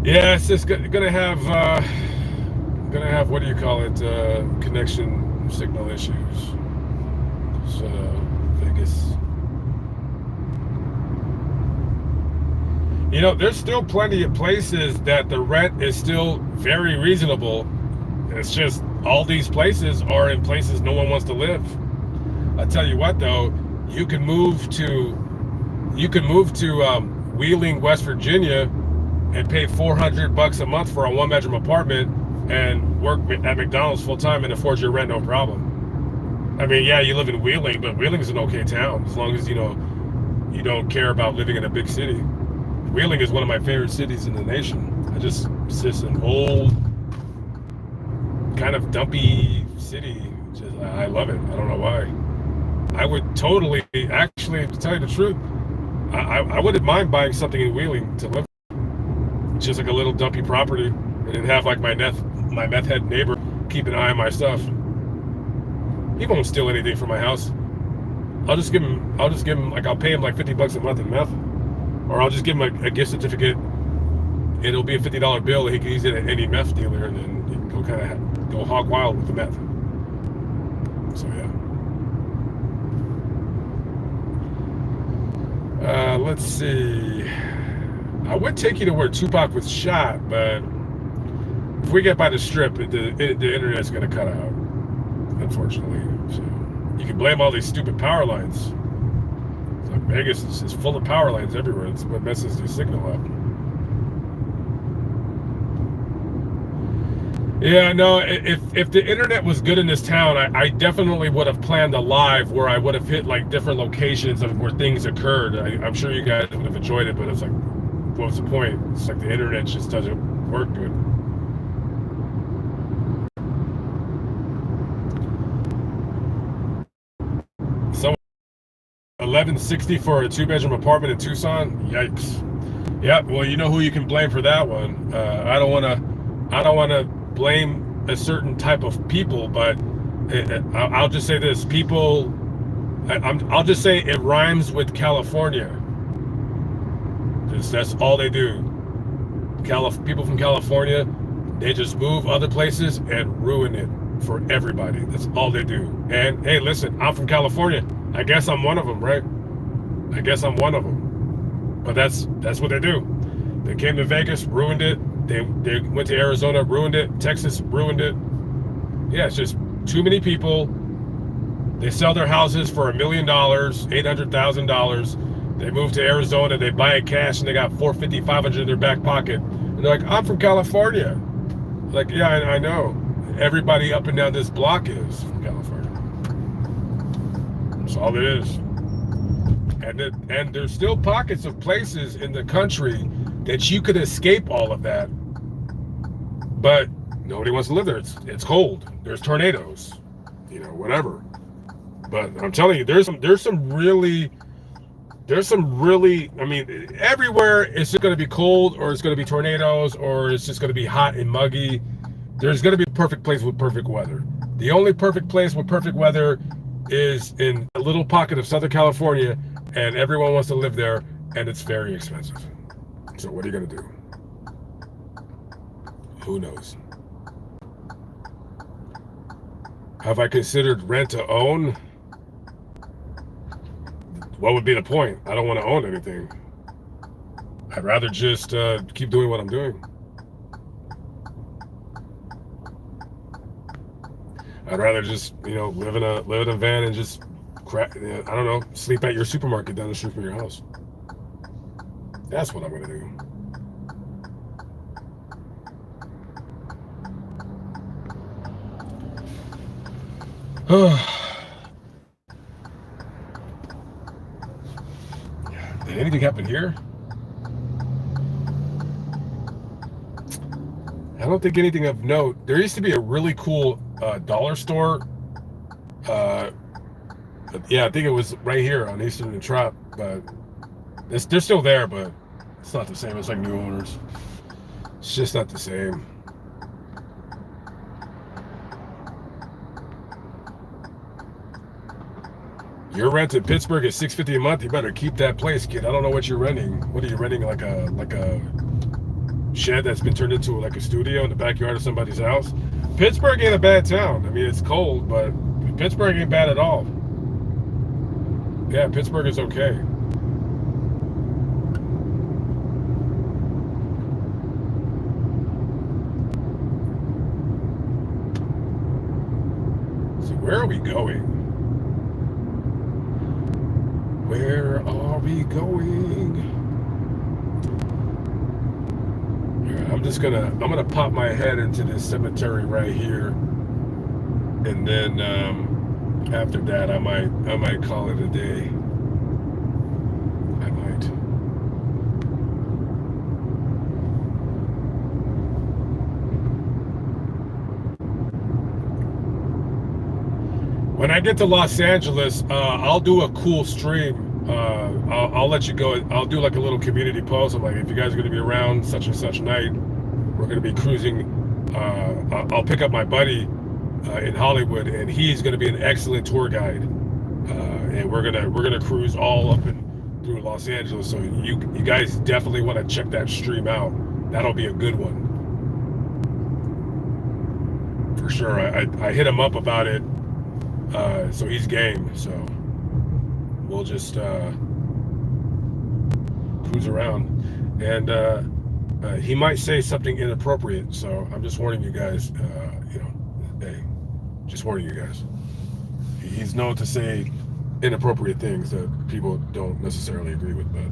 Yeah, it's just gonna have what do you call it? Connection signal issues. So Vegas. There's still plenty of places that the rent is still very reasonable. It's just all these places are in places no one wants to live. I tell you what, though, you can move to Wheeling, West Virginia, and pay $400 a month for a 1-bedroom apartment and work at McDonald's full time and afford your rent no problem. I mean, yeah, you live in Wheeling, but Wheeling's an okay town as long as you don't care about living in a big city. Wheeling is one of my favorite cities in the nation. It's just an old, kind of dumpy city. I love it. I don't know why. I would totally, actually, to tell you the truth, I wouldn't mind buying something in Wheeling to live. Just like a little dumpy property, and then have like my meth head neighbor keep an eye on my stuff. He won't steal anything from my house. I'll just give him like, I'll pay him like $50 a month in meth, or I'll just give him a gift certificate. It'll be a $50 bill. He can use it at any meth dealer, and then he can go kind of go hog wild with the meth. So yeah. Let's see. I would take you to where Tupac was shot, but if we get by the strip, the internet's going to cut out, unfortunately. So you can blame all these stupid power lines. Like Vegas is full of power lines everywhere. It's what messes the signal up. Yeah, no, if the internet was good in this town, I definitely would have planned a live where I would have hit like different locations of where things occurred. I'm sure you guys would have enjoyed it, but it's like, what was the point? It's like the internet just doesn't work good. So $1160 for a 2-bedroom apartment in Tucson? Yikes. Yeah, well, you know who you can blame for that one. I don't want to blame a certain type of people, but I'll just say this: I'll just say it rhymes with California. That's all they do. People from California, they just move other places and ruin it for everybody. That's all they do. And hey, listen, I'm from California. I guess I'm one of them, right? I guess I'm one of them. But that's what they do. They came to Vegas, ruined it. They went to Arizona, ruined it. Texas, ruined it. Yeah, it's just Too many people. They sell their houses for $1 million, $800,000. They move to Arizona, they buy it cash, and they got 450, 500 in their back pocket. And they're like, I'm from California. Like, yeah, I know. Everybody up and down this block is from California. That's all it is. And there's still pockets of places in the country that you could escape all of that, but nobody wants to live there. It's cold. There's tornadoes, whatever. But I'm telling you, there's some really. I mean, everywhere it's just going to be cold, or it's going to be tornadoes, or it's just going to be hot and muggy. There's going to be a perfect place with perfect weather. The only perfect place with perfect weather is in a little pocket of Southern California, and everyone wants to live there, and it's very expensive. So what are you going to do? Who knows? Have I considered rent to own? What would be the point? I don't want to own anything. I'd rather just keep doing what I'm doing. I'd rather just, live in a van and just I don't know, sleep at your supermarket down the street from your house. That's what I'm gonna do. Did anything happen here? I don't think anything of note. There used to be a really cool dollar store. Yeah, I think it was right here on Eastern and Trop, but they're still there, but it's not the same. It's like new owners. It's just not the same. Your rent in Pittsburgh is $650 a month. You better keep that place, kid. I don't know what you're renting. What are you renting? Like a shed that's been turned into like a studio in the backyard of somebody's house? Pittsburgh ain't a bad town. I mean, it's cold, but Pittsburgh ain't bad at all. Yeah, Pittsburgh is okay. So where are we going? Where are we going? Yeah, I'm gonna pop my head into this cemetery right here, and then after that I might call it a day. I might. When I get to Los Angeles, I'll do a cool stream. I'll let you go. I'll do like a little community post. I'm like, if you guys are going to be around such and such night, we're going to be cruising. I'll pick up my buddy in Hollywood, and he's going to be an excellent tour guide. And we're gonna cruise all up and through Los Angeles. So you guys definitely want to check that stream out. That'll be a good one for sure. I hit him up about it. So he's game. So we'll just cruise around, and he might say something inappropriate. So I'm just warning you guys. Hey, just warning you guys. He's known to say inappropriate things that people don't necessarily agree with. But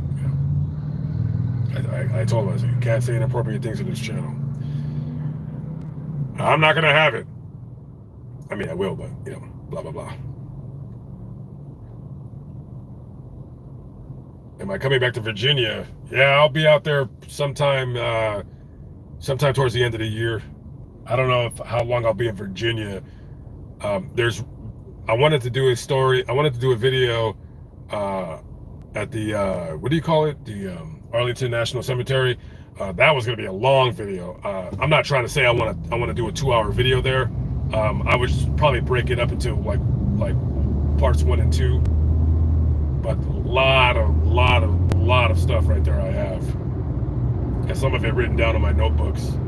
I told him, I said, you can't say inappropriate things on this channel. I'm not gonna have it. I mean, I will, but blah blah blah. Am I coming back to Virginia? Yeah, I'll be out there sometime towards the end of the year. I don't know how long I'll be in Virginia. I wanted to do a story. I wanted to do a video at the what do you call it? The Arlington National Cemetery. That was going to be a long video. I'm not trying to say I want to do a 2-hour video there. I would just probably break it up into like parts 1 and 2. But a lot of stuff right there I have, and some of it written down on my notebooks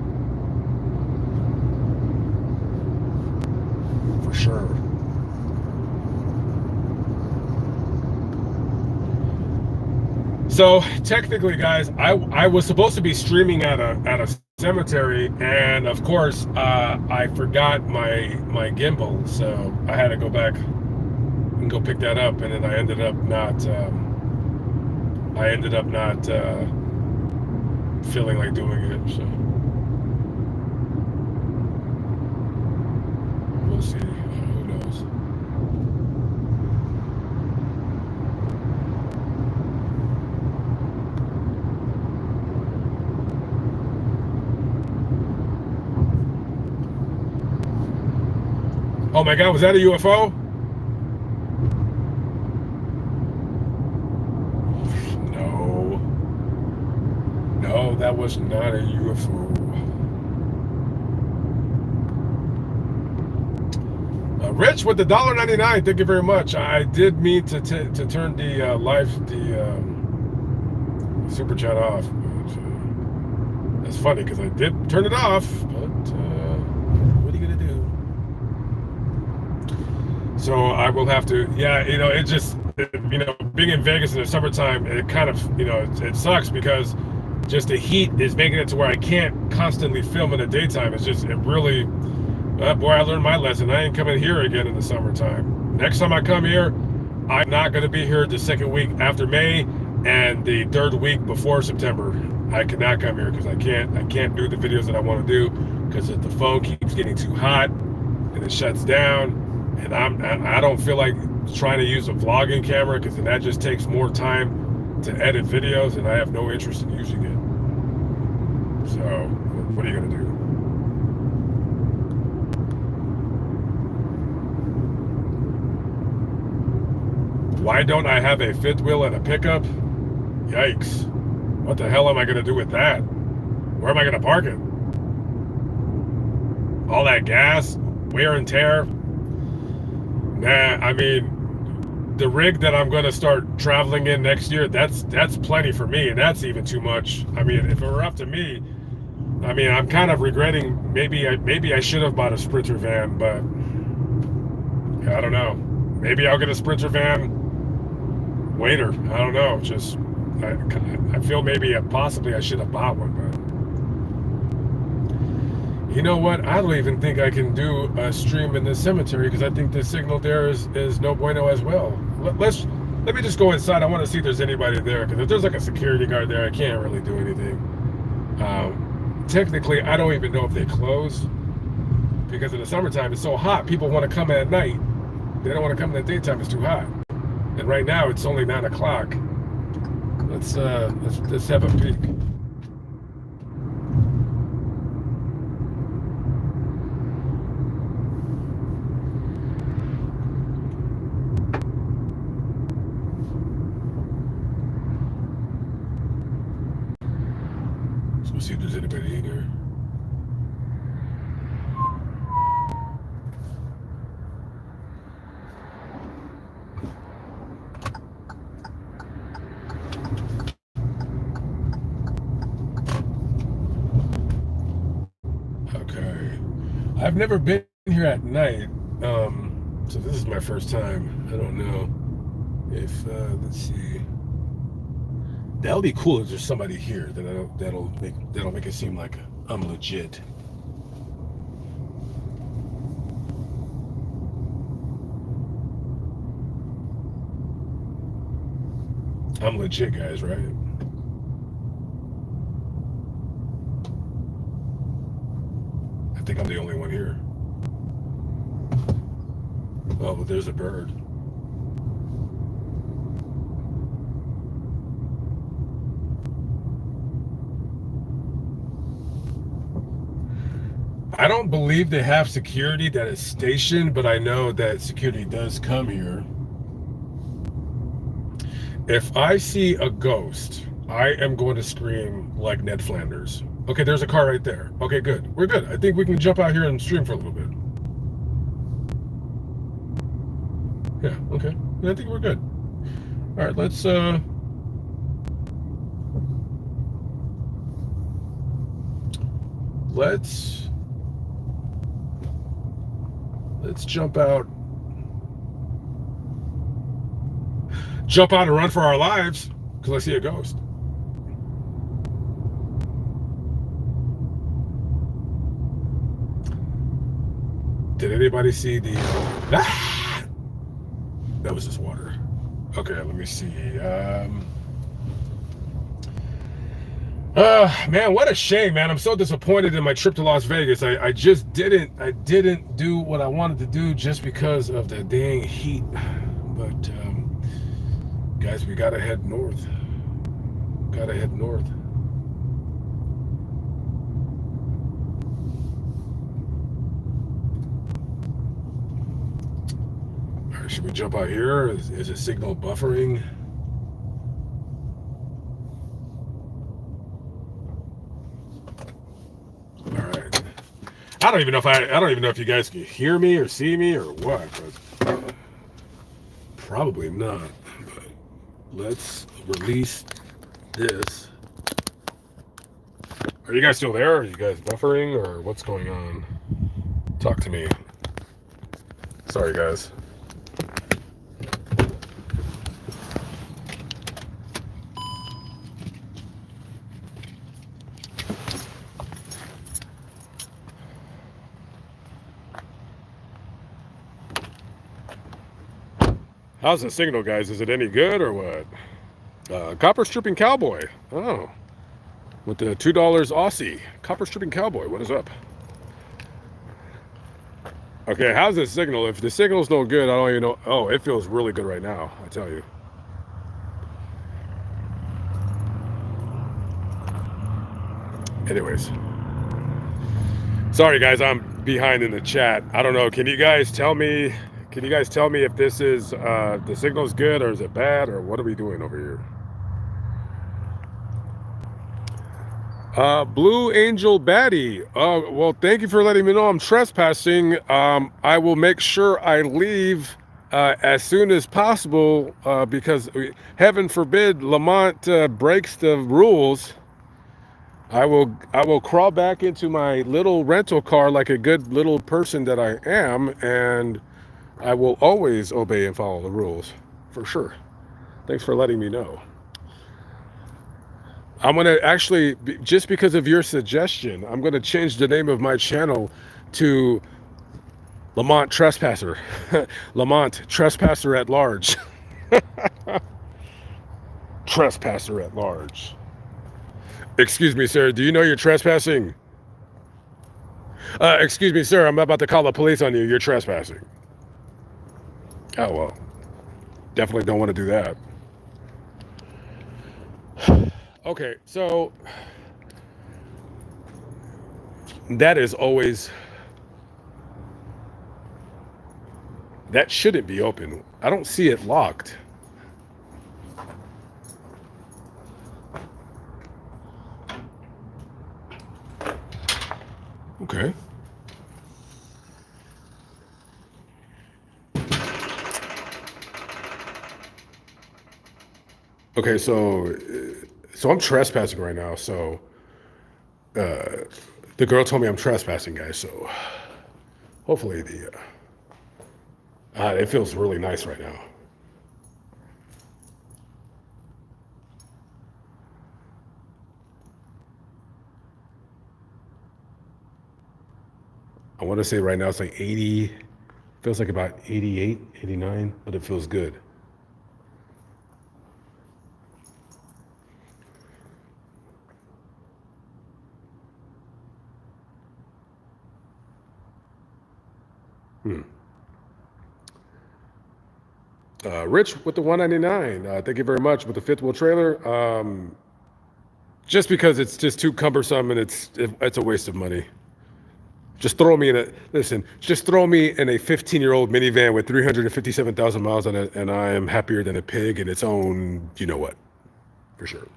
for sure. So technically, guys, I was supposed to be streaming at a cemetery, and of course, I forgot my gimbal, so I had to go back and go pick that up, and then I ended up not feeling like doing it. So we'll see. Who knows? Oh my God, was that a UFO? No, no, that was not a UFO. Rich with the $1.99. Thank you very much. I did mean to turn the super chat off. But, that's funny because I did turn it off. But what are you gonna do? So I will have to. Yeah, it just being in Vegas in the summertime, it kind of it sucks because just the heat is making it to where I can't constantly film in the daytime. It really. Boy, I learned my lesson. I ain't coming here again in the summertime. Next time I come here, I'm not going to be here the second week after May and the third week before September. I cannot come here because I can't do the videos that I want to do because the phone keeps getting too hot and it shuts down, and I don't feel like trying to use a vlogging camera because then that just takes more time to edit videos, and I have no interest in using it. So what are you going to do? Why don't I have a fifth wheel and a pickup? Yikes. What the hell am I going to do with that? Where am I going to park it? All that gas, wear and tear. Nah, I mean, the rig that I'm going to start traveling in next year, that's plenty for me, and that's even too much. I mean, if it were up to me, I mean, I'm kind of regretting maybe I should have bought a Sprinter van, but I don't know. Maybe I'll get a Sprinter van later. I don't know. Just I feel maybe possibly I should have bought one, but you know what? I don't even think I can do a stream in this cemetery because I think the signal there is no bueno as well. Let me just go inside. I want to see if there's anybody there, because if there's like a security guard there, I can't really do anything. Technically, I don't even know if they close because in the summertime it's so hot. People want to come at night. They don't want to come in the daytime. It's too hot. And right now it's only 9 o'clock. Let's have a peek. So we'll see if there's anybody in here. I've never been here at night, so this is my first time. I don't know if let's see. That'll be cool if there's somebody here that'll make it seem like I'm legit. I'm legit, guys, right? I think I'm the only one here. Oh, but there's a bird. I don't believe they have security that is stationed, but I know that security does come here. If I see a ghost, I am going to scream like Ned Flanders. Okay, there's a car right there. Okay, good. We're good. I think we can jump out here and stream for a little bit. Yeah, okay. I think we're good. All right, let's jump out. Jump out and run for our lives because I see a ghost. Did anybody see the... Ah! That was just water. Okay, let me see. Man, what a shame, man. I'm so disappointed in my trip to Las Vegas. I just didn't do what I wanted to do just because of the dang heat. But guys, we gotta head north. Gotta head north. All right, should we jump out here? Is it signal buffering? All right. I don't even know if you guys can hear me or see me or what, but probably not. But let's release this. Are you guys still there? Are you guys buffering or what's going on? Talk to me. Sorry, guys. How's the signal, guys? Is it any good or what? Copper stripping cowboy. Oh, with the $2 Aussie. Copper stripping cowboy. What is up? Okay, how's the signal? If the signal's no good, I don't even know. Oh, it feels really good right now, I tell you. Anyways. Sorry, guys, I'm behind in the chat. I don't know. Can you guys tell me if this is the signal's good or is it bad or what are we doing over here? Blue Angel Batty. Well, thank you for letting me know I'm trespassing. I will make sure I leave as soon as possible because heaven forbid Lamont breaks the rules. I will crawl back into my little rental car like a good little person that I am, and I will always obey and follow the rules, for sure. Thanks for letting me know. I'm going to actually, just because of your suggestion, I'm going to change the name of my channel to Lamont Trespasser. Lamont Trespasser at Large. Trespasser at Large. Excuse me, sir. Do you know you're trespassing? Excuse me, sir. I'm about to call the police on you. You're trespassing. Oh, well. Definitely don't want to do that. Okay, so that is always... That shouldn't be open. I don't see it locked. Okay. Okay, so I'm trespassing right now. So the girl told me I'm trespassing, guys. So hopefully it feels really nice right now. I want to say right now it's like 80, feels like about 88, 89, but it feels good. Rich with the 199. Thank you very much with the fifth wheel trailer. Just because it's just too cumbersome and it's a waste of money. Just throw me in a 15-year-old minivan with 357,000 miles on it, and I am happier than a pig in its own, you know what, for sure.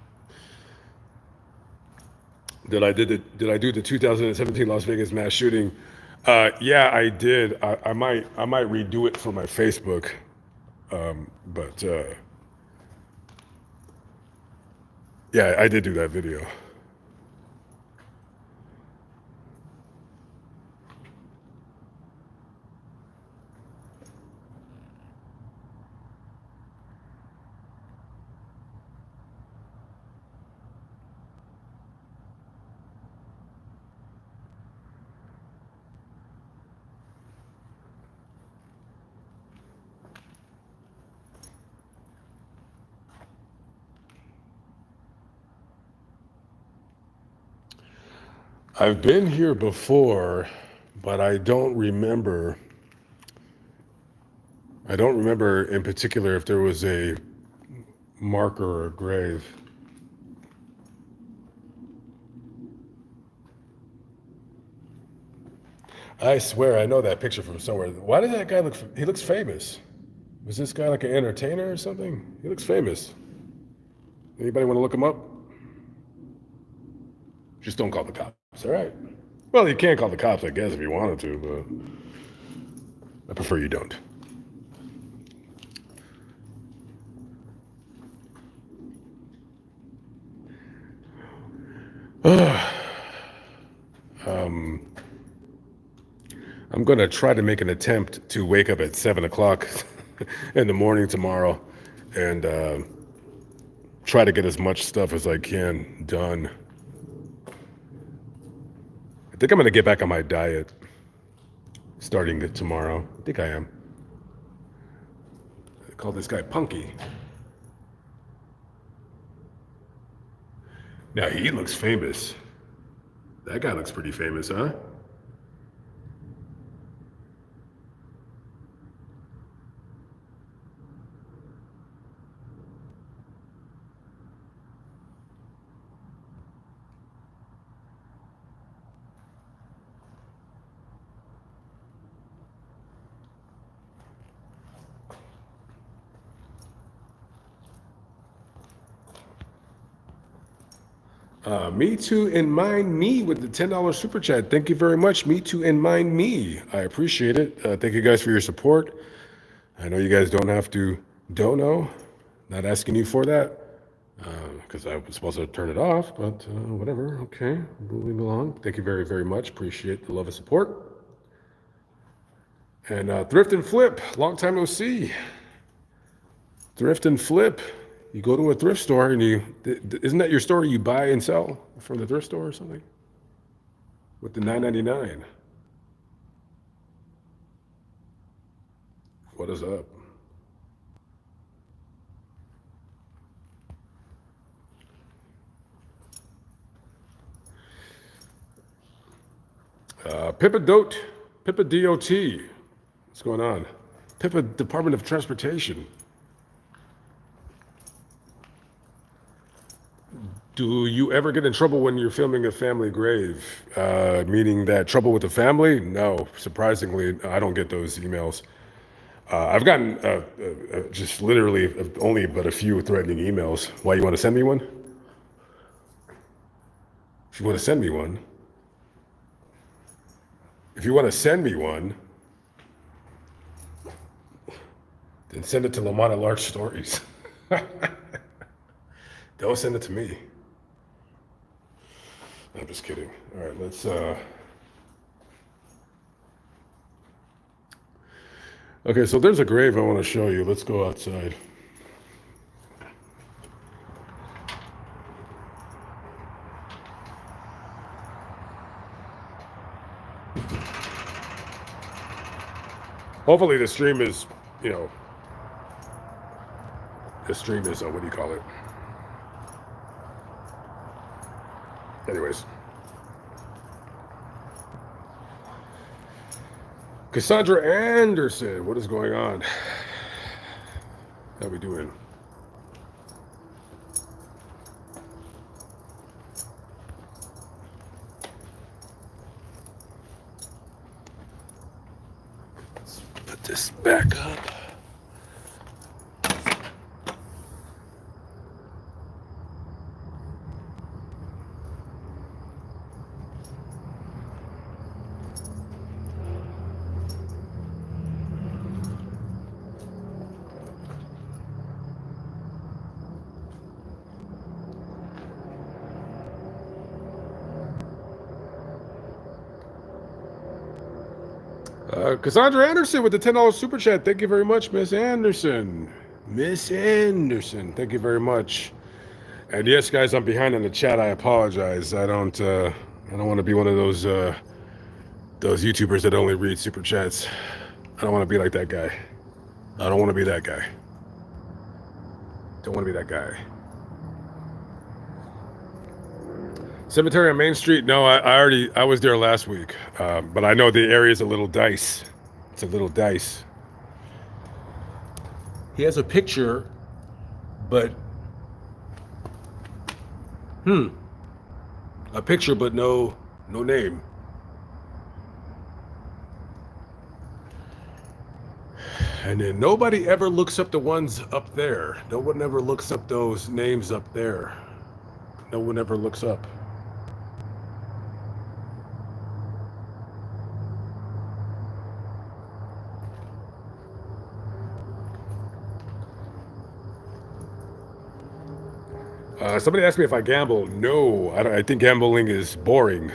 Did I do the 2017 Las Vegas mass shooting? Yeah, I did. I might redo it for my Facebook, but yeah, I did do that video. I've been here before, but I don't remember. I don't remember in particular if there was a marker or a grave. I swear I know that picture from somewhere. Why does that guy look? He looks famous. Was this guy like an entertainer or something? He looks famous. Anybody want to look him up? Just don't call the cops, all right? Well, you can call the cops, I guess, if you wanted to, but I prefer you don't. I'm going to try to make an attempt to wake up at 7 o'clock in the morning tomorrow and try to get as much stuff as I can done. I think I'm going to get back on my diet starting tomorrow. I think I am. I call this guy Punky. Now, he looks famous. That guy looks pretty famous, huh? Me Too and Mind Me with the $10 super chat. Thank you very much. Me Too and Mind Me. I appreciate it. Thank you guys for your support. I know you guys don't have to dono. Not asking you for that because I was supposed to turn it off, but whatever. Okay, moving along. Thank you very, very much. Appreciate the love and support. And Thrift and Flip, long time no see. Thrift and Flip. You go to a thrift store and isn't that your store you buy and sell from the thrift store or something? With the $9.99. What is up? Pippa DOT. What's going on? Pippa Department of Transportation. Do you ever get in trouble when you're filming a family grave? Meaning that trouble with the family? No, surprisingly, I don't get those emails. I've gotten just literally only but a few threatening emails. Why, you want to send me one? If you want to send me one, then send it to Lamont at Large Stories. Don't send it to me. I'm just kidding. All right, let's. Okay, so there's a grave I want to show you. Let's go outside. Hopefully the stream is, what do you call it? Anyways. Cassandra Anderson, what is going on? How we doing? Let's put this back up. Cassandra Anderson with the $10 super chat. Thank you very much, Miss Anderson. Thank you very much. And yes, guys, I'm behind in the chat. I apologize. I don't want to be one of those YouTubers that only read super chats. I don't want to be like that guy. Don't want to be that guy. Cemetery on Main Street? No, I was there last week, but I know the area is a little dice. It's a little dice. He has a picture, but a picture, but no name. And then nobody ever looks up the ones up there. No one ever looks up those names up there. No one ever looks up. Somebody asked me if I gamble. No, I think gambling is boring.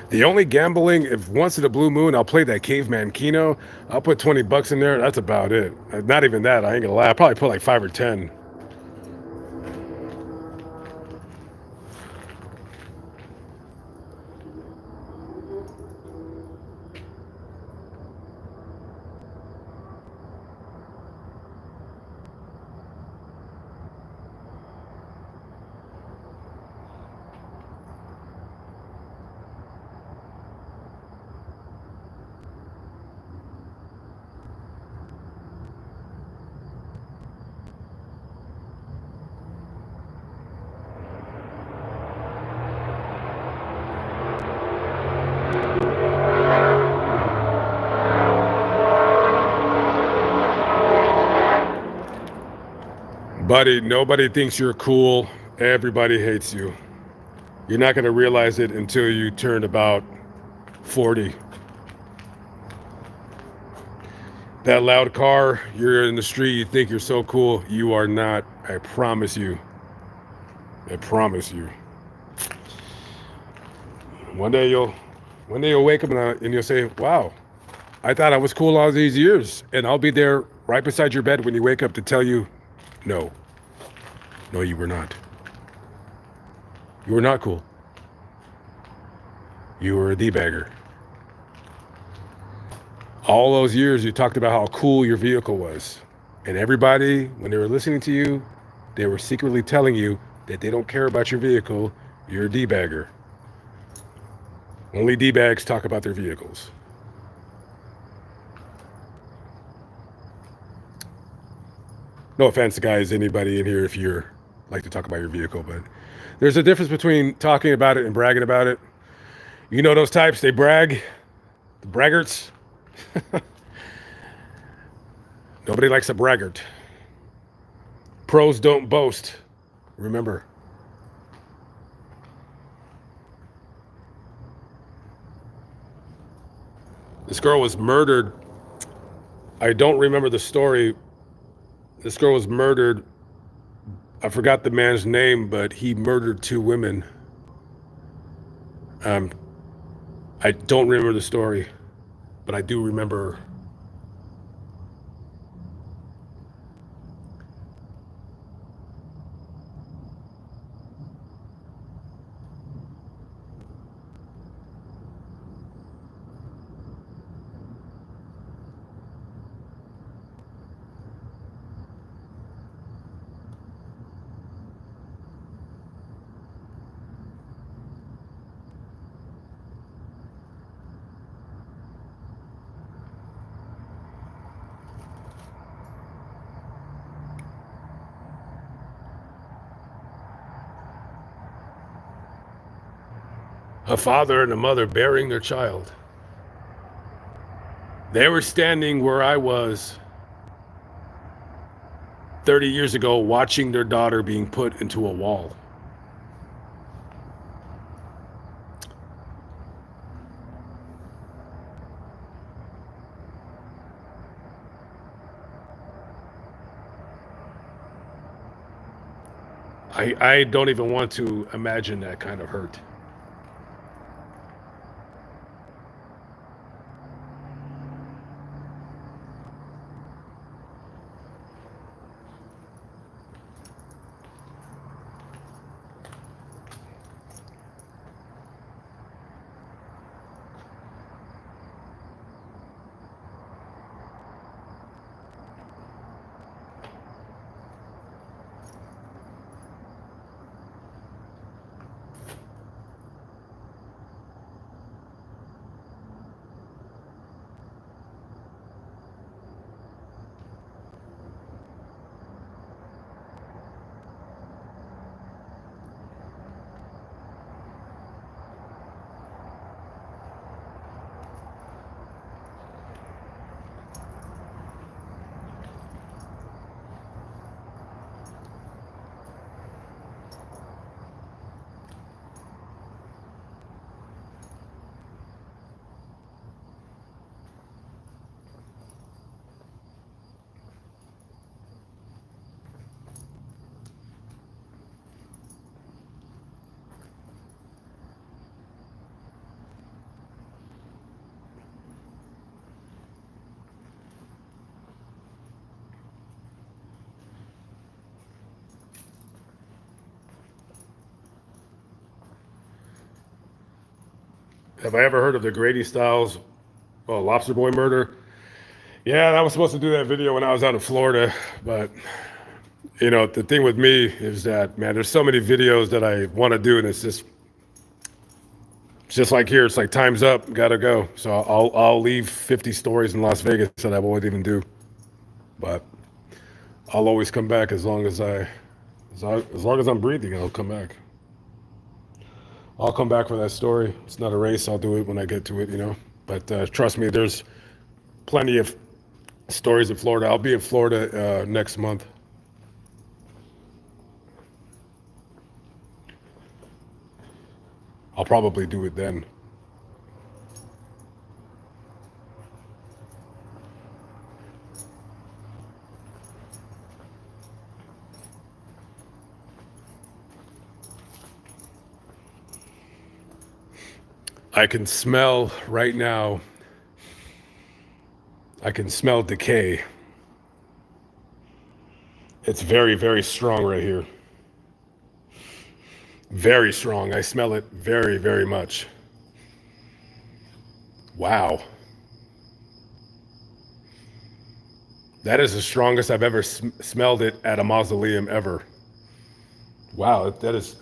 The only gambling, if once in a blue moon, I'll play that caveman Keno. I'll put $20 in there. That's about it. Not even that. I ain't gonna lie. I'll probably put like 5 or 10. Buddy, nobody thinks you're cool. Everybody hates you. You're not going to realize it until you turn about 40. That loud car, you're in the street, you think you're so cool. You are not. I promise you. I promise you. One day you'll wake up and you'll say, wow, I thought I was cool all these years. And I'll be there right beside your bed when you wake up to tell you, no. No, you were not. You were not cool. You were a D-bagger. All those years you talked about how cool your vehicle was. And everybody, when they were listening to you, they were secretly telling you that they don't care about your vehicle. You're a D-bagger. Only D-bags talk about their vehicles. No offense, guys, anybody in here if you're like to talk about your vehicle, but there's a difference between talking about it and bragging about it. You know those types, they brag, the braggarts. Nobody likes a braggart. Pros don't boast. Remember. This girl was murdered. I don't remember the story. This girl was murdered. I forgot the man's name, but he murdered 2 women. I don't remember the story, but I do remember. A father and a mother burying their child. They were standing where I was 30 years ago watching their daughter being put into a wall. I don't even want to imagine that kind of hurt. Have I ever heard of the Grady Styles Lobster Boy murder? Yeah, I was supposed to do that video when I was out in Florida, but the thing with me is that, man, there's so many videos that I want to do, and it's just like here. It's like time's up, gotta go. So I'll leave 50 stories in Las Vegas that I won't even do, but I'll always come back as long as I'm breathing. I'll come back. I'll come back for that story. It's not a race. I'll do it when I get to it. But trust me, there's plenty of stories in Florida. I'll be in Florida next month. I'll probably do it then. I can smell right now. I can smell decay. It's very, very strong right here. Very strong. I smell it very, very much. Wow. That is the strongest I've ever smelled it at a mausoleum ever. Wow, that is.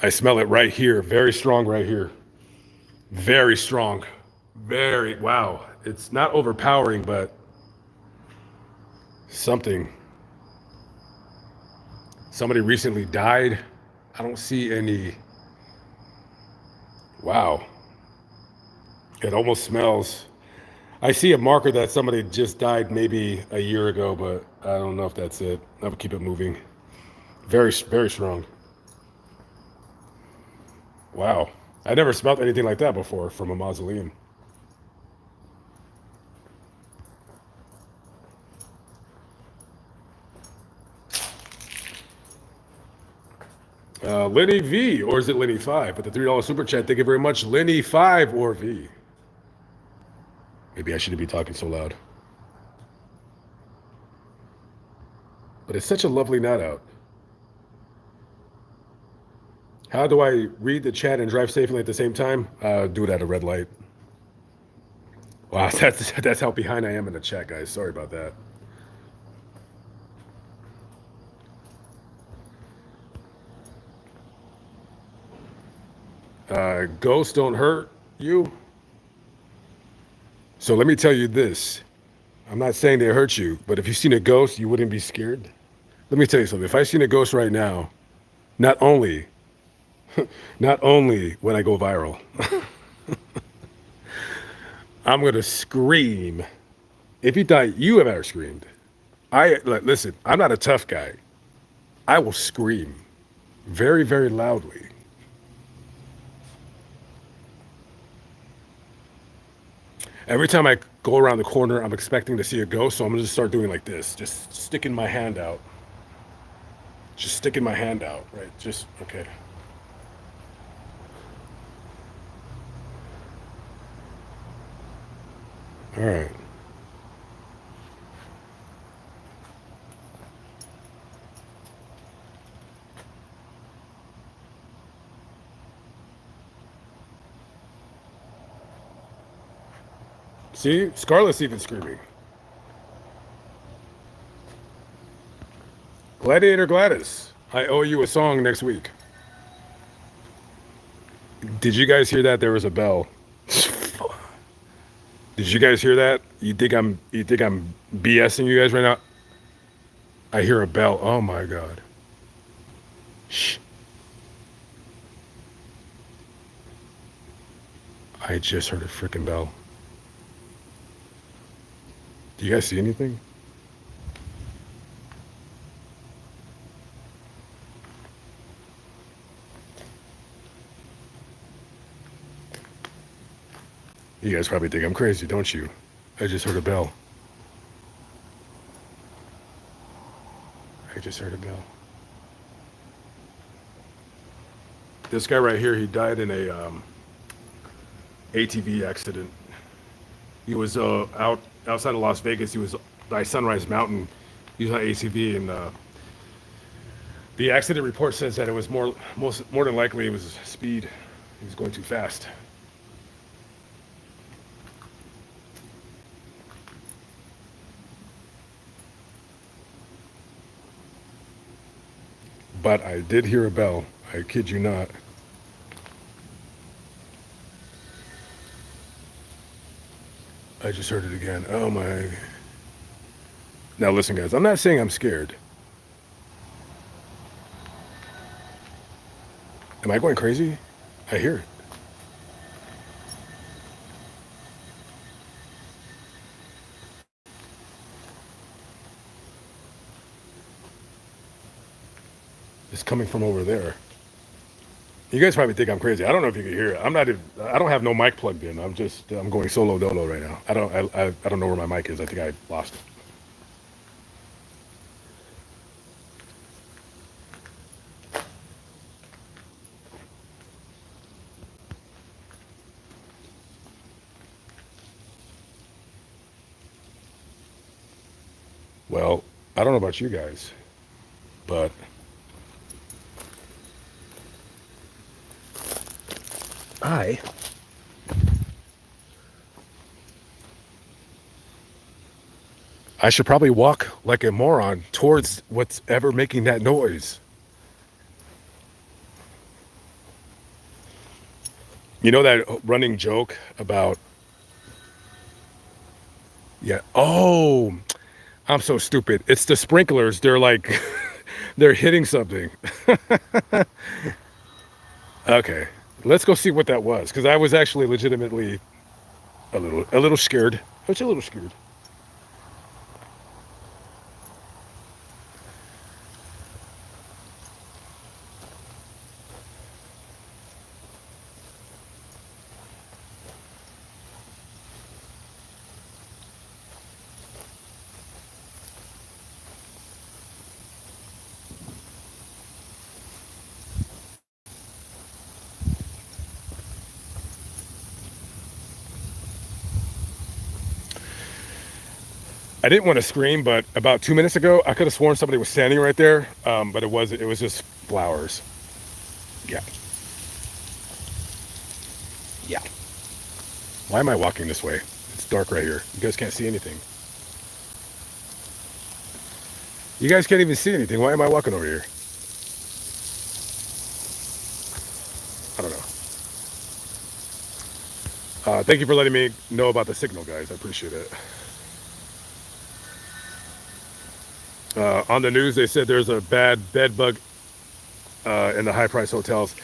I smell it right here. Very strong right here. Very strong. Very, wow. It's not overpowering, but something. Somebody recently died. I don't see any. Wow. It almost smells. I see a marker that somebody just died maybe a year ago, but I don't know if that's it. I would keep it moving. Very, very strong. Wow. I never smelled anything like that before from a mausoleum. Lenny V, or is it Lenny 5? With the $3 super chat. Thank you very much, Lenny 5 or V. Maybe I shouldn't be talking so loud. But it's such a lovely night out. How do I read the chat and drive safely at the same time? Do it at a red light. Wow, that's how behind I am in the chat, guys. Sorry about that. Ghosts don't hurt you. So let me tell you this. I'm not saying they hurt you, but if you've seen a ghost, you wouldn't be scared. Let me tell you something. If I seen a ghost right now, not only when I go viral, I'm gonna scream. If you thought you have ever screamed, listen. I'm not a tough guy. I will scream very, very loudly. Every time I go around the corner, I'm expecting to see a ghost, so I'm gonna just start doing like this, just sticking my hand out. Just sticking my hand out, right? Just, okay. All right. See, Scarlett's even screaming. Gladiator Gladys, I owe you a song next week. Did you guys hear that? There was a bell. Did you guys hear that? You think I'm BSing you guys right now? I hear a bell. Oh my God. Shh. I just heard a freaking bell. Do you guys see anything? You guys probably think I'm crazy, don't you? I just heard a bell. I just heard a bell. This guy right here, he died in a ATV accident. He was out outside of Las Vegas. He was by Sunrise Mountain. He was on ACV, and the accident report says that it was more than likely it was speed. He was going too fast. But I did hear a bell. I kid you not. I just heard it again. Oh my. Now listen, guys, I'm not saying I'm scared. Am I going crazy? I hear it. It's coming from over there. You guys probably think I'm crazy. I don't know if you can hear it. I'm not even, I don't have no mic plugged in. I'm going solo dolo right now. I don't know where my mic is. I think I lost it. Well, I don't know about you guys, but I should probably walk like a moron towards what's ever making that noise. You know that running joke about, yeah, oh, I'm so stupid. It's the sprinklers. They're like, they're hitting something. Okay, let's go see what that was, because I was actually legitimately a little scared. I was a little scared. I didn't want to scream, but about 2 minutes ago, I could have sworn somebody was standing right there, but it wasn't. It was just flowers. Yeah. Yeah. Why am I walking this way? It's dark right here. You guys can't see anything. You guys can't even see anything. Why am I walking over here? I don't know. Thank you for letting me know about the signal, guys. I appreciate it. On the news, they said there's a bad bed bug in the high price hotels.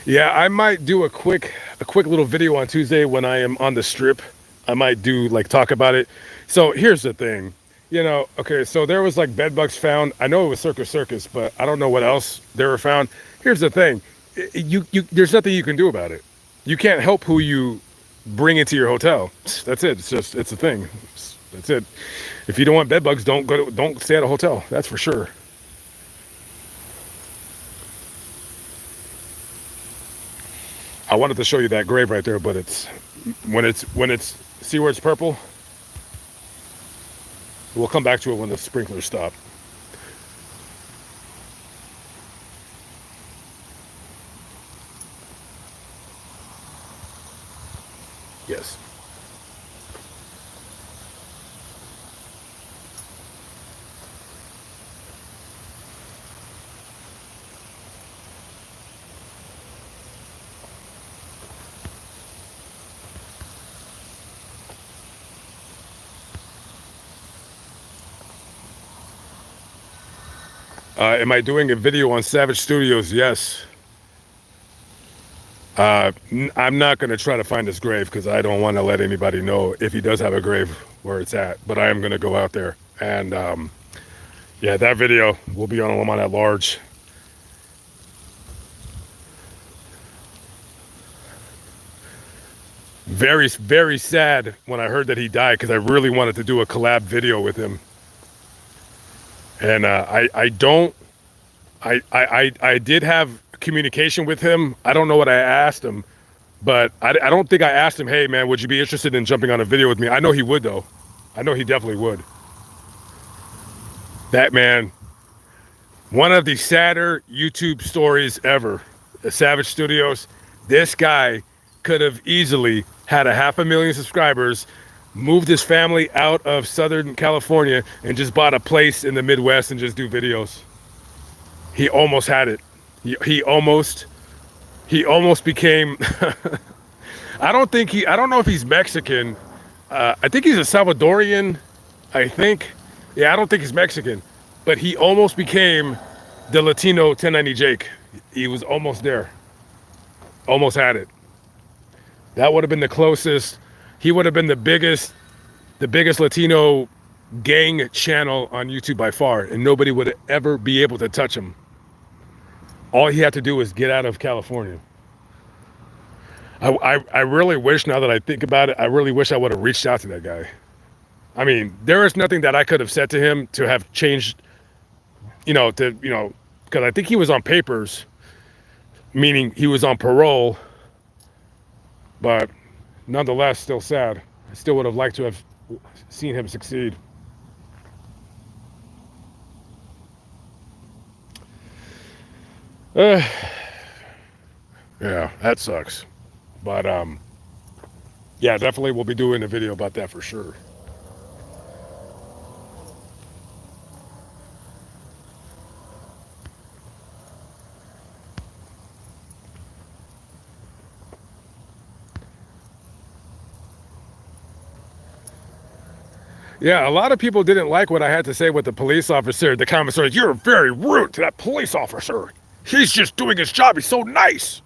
Yeah, I might do a quick little video on Tuesday when I am on the strip. I might do like talk about it. So here's the thing, okay, so there was like bed bugs found. I know it was Circus, but I don't know what else they were found. Here's the thing, you there's nothing you can do about it. You can't help who you bring into your hotel. That's it. It's a thing. That's it. If you don't want bed bugs, don't stay at a hotel. That's for sure. I wanted to show you that grave right there, but when it's see where it's purple. We'll come back to it when the sprinklers stop. Yes. Am I doing a video on Savage Studios? Yes. I'm not going to try to find his grave because I don't want to let anybody know if he does have a grave where it's at. But I am going to go out there. And yeah, that video will be on Lamont at Large. Very, very sad when I heard that he died because I really wanted to do a collab video with him. And I did have communication with him. I don't know what I asked him, but I don't think I asked him, hey man, would you be interested in jumping on a video with me? I know he would though. I know he definitely would. That man, one of the sadder YouTube stories ever. The Savage Studios. This guy could have easily had 500,000 subscribers, moved his family out of Southern California, and just bought a place in the Midwest and just do videos. He almost had it. He almost became. I don't know if he's Mexican. I think he's a Salvadorian. I think. Yeah, I don't think he's Mexican, but he almost became the Latino 1090 Jake. He was almost there. Almost had it. That would have been the closest. He would have been the biggest Latino gang channel on YouTube by far, and nobody would ever be able to touch him. All he had to do was get out of California. I really wish, now that I think about it, I really wish I would have reached out to that guy. I mean, there is nothing that I could have said to him to have changed, because I think he was on papers, meaning he was on parole, but nonetheless, still sad. I still would have liked to have seen him succeed. Yeah, that sucks. But yeah, definitely we'll be doing a video about that for sure. Yeah, a lot of people didn't like what I had to say with the police officer. The comments are, "You're very rude to that police officer. He's just doing his job. He's so nice."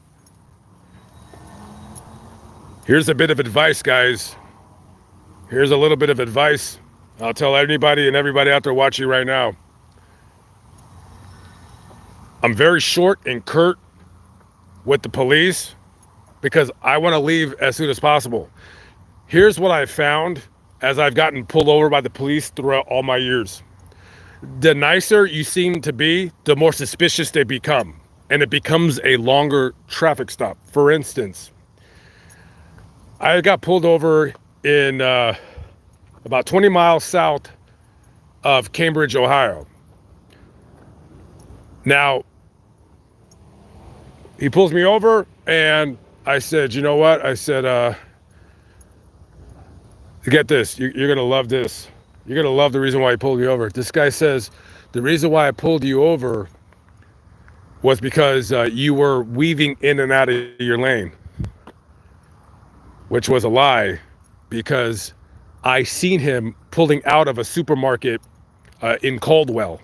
Here's a bit of advice, guys. Here's a little bit of advice. I'll tell anybody and everybody out there watching right now. I'm very short and curt with the police because I want to leave as soon as possible. Here's what I found as I've gotten pulled over by the police throughout all my years. The nicer you seem to be, the more suspicious they become, and it becomes a longer traffic stop. For instance, I got pulled over in about 20 miles south of Cambridge, Ohio. Now, he pulls me over, and I said, "You know what?" I said, "Get this, you're going to love this. You're going to love the reason why he pulled me over." This guy says, "The reason why I pulled you over was because you were weaving in and out of your lane," which was a lie, because I seen him pulling out of a supermarket in Caldwell.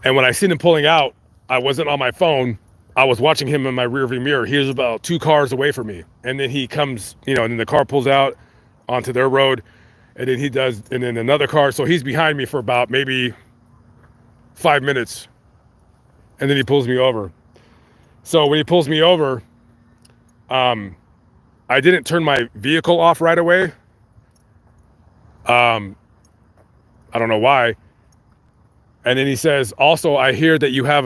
And when I seen him pulling out, I wasn't on my phone. I was watching him in my rearview mirror. He was about 2 cars away from me. And then he comes, and then the car pulls out onto their road, and then another car. So he's behind me for about maybe 5 minutes. And then he pulls me over. So when he pulls me over, I didn't turn my vehicle off right away. I don't know why. And then he says, "Also, I hear that you have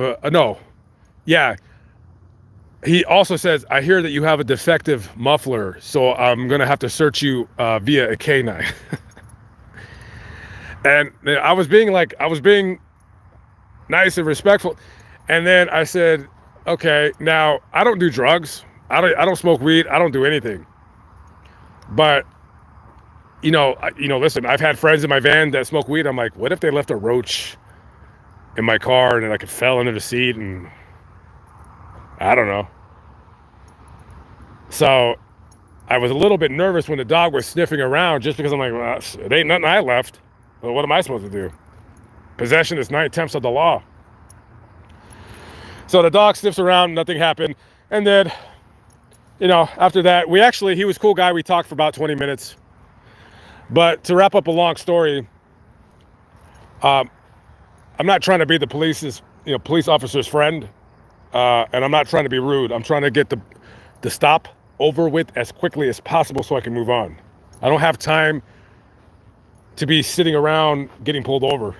he also says, "I hear that you have a defective muffler, so I'm going to have to search you via a canine." And I was being nice and respectful. And then I said, "Okay, now I don't do drugs. I don't smoke weed. I don't do anything. But listen, I've had friends in my van that smoke weed. I'm like, what if they left a roach in my car and it fell into the seat, and I don't know." So I was a little bit nervous when the dog was sniffing around, just because I'm like, well, it ain't nothing I left. Well, what am I supposed to do? Possession is 9/10 of the law. So the dog sniffs around, nothing happened. And then, after that, he was a cool guy. We talked for about 20 minutes. But to wrap up a long story, I'm not trying to be the police officer's friend. And I'm not trying to be rude. I'm trying to get the stop over with as quickly as possible so I can move on. I don't have time to be sitting around getting pulled over.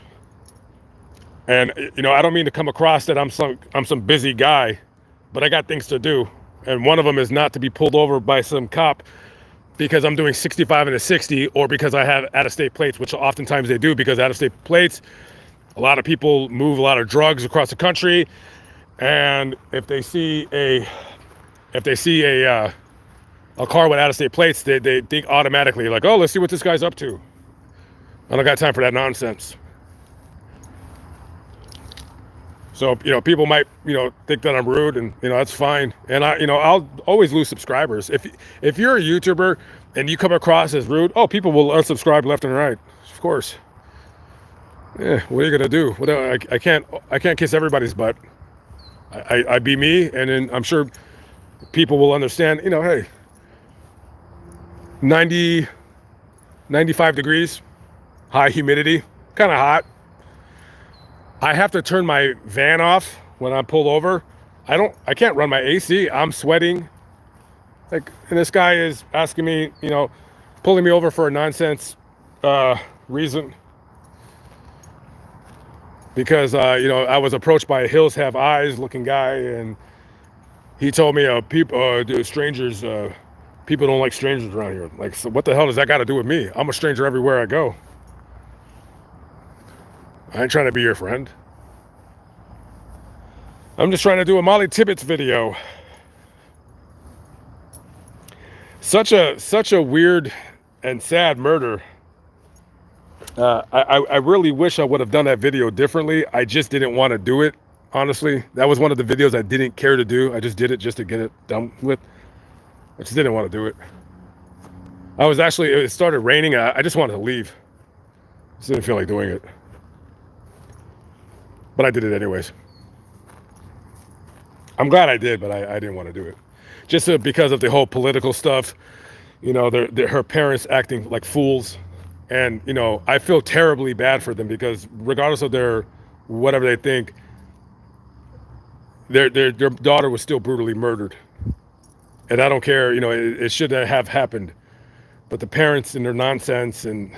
And I don't mean to come across that I'm some busy guy, but I got things to do. And one of them is not to be pulled over by some cop because I'm doing 65 and a 60, or because I have out-of-state plates, which oftentimes they do, because out-of-state plates, a lot of people move a lot of drugs across the country, and if they see a car with out-of-state plates, they think automatically like, oh, let's see what this guy's up to. I don't got time for that nonsense. So, people might, think that I'm rude, and, that's fine. And I'll always lose subscribers. If you're a YouTuber and you come across as rude, people will unsubscribe left and right. Of course. Yeah, what are you gonna do? I can't kiss everybody's butt. I be me, and then I'm sure people will understand, hey, 95 degrees, high humidity, kind of hot. I have to turn my van off when I pull over. I can't run my AC. I'm sweating. And this guy is asking me, pulling me over for a nonsense reason. Because, I was approached by a Hills Have Eyes looking guy, and he told me, strangers, people don't like strangers around here. Like, so what the hell does that got to do with me? I'm a stranger everywhere I go. I ain't trying to be your friend. I'm just trying to do a Molly Tibbetts video. Such a weird and sad murder. I really wish I would have done that video differently. I just didn't want to do it, honestly. That was one of the videos I didn't care to do. I just did it just to get it done with. I just didn't want to do it. It started raining. I just wanted to leave. Just didn't feel like doing it. But I did it anyways. I'm glad I did, but I didn't want to do it. Just because of the whole political stuff. Her parents acting like fools. And, I feel terribly bad for them, because regardless of their whatever they think, their daughter was still brutally murdered. And I don't care, it shouldn't have happened. But the parents and their nonsense, and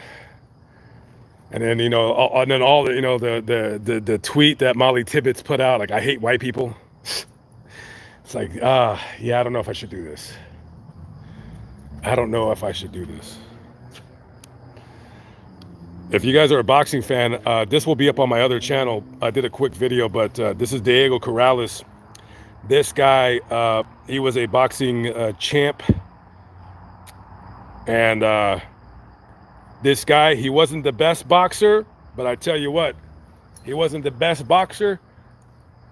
then, and then all the tweet that Molly Tibbetts put out, like, I hate white people. It's like, yeah, I don't know if I should do this. I don't know if I should do this. If you guys are a boxing fan, this will be up on my other channel. I did a quick video, but this is Diego Corrales. This guy, he was a boxing champ. And this guy, he wasn't the best boxer, but I tell you what, he wasn't the best boxer.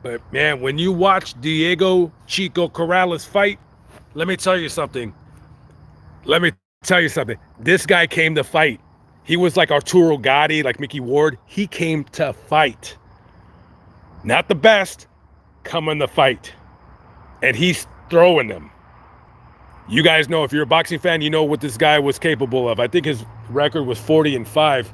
But man, when you watch Diego Chico Corrales fight, let me tell you something. This guy came to fight. He was like Arturo Gatti, like Mickey Ward. He came to fight. Not the best, coming to fight. And he's throwing them. You guys know, if you're a boxing fan, you know what this guy was capable of. I think his record was 40-5.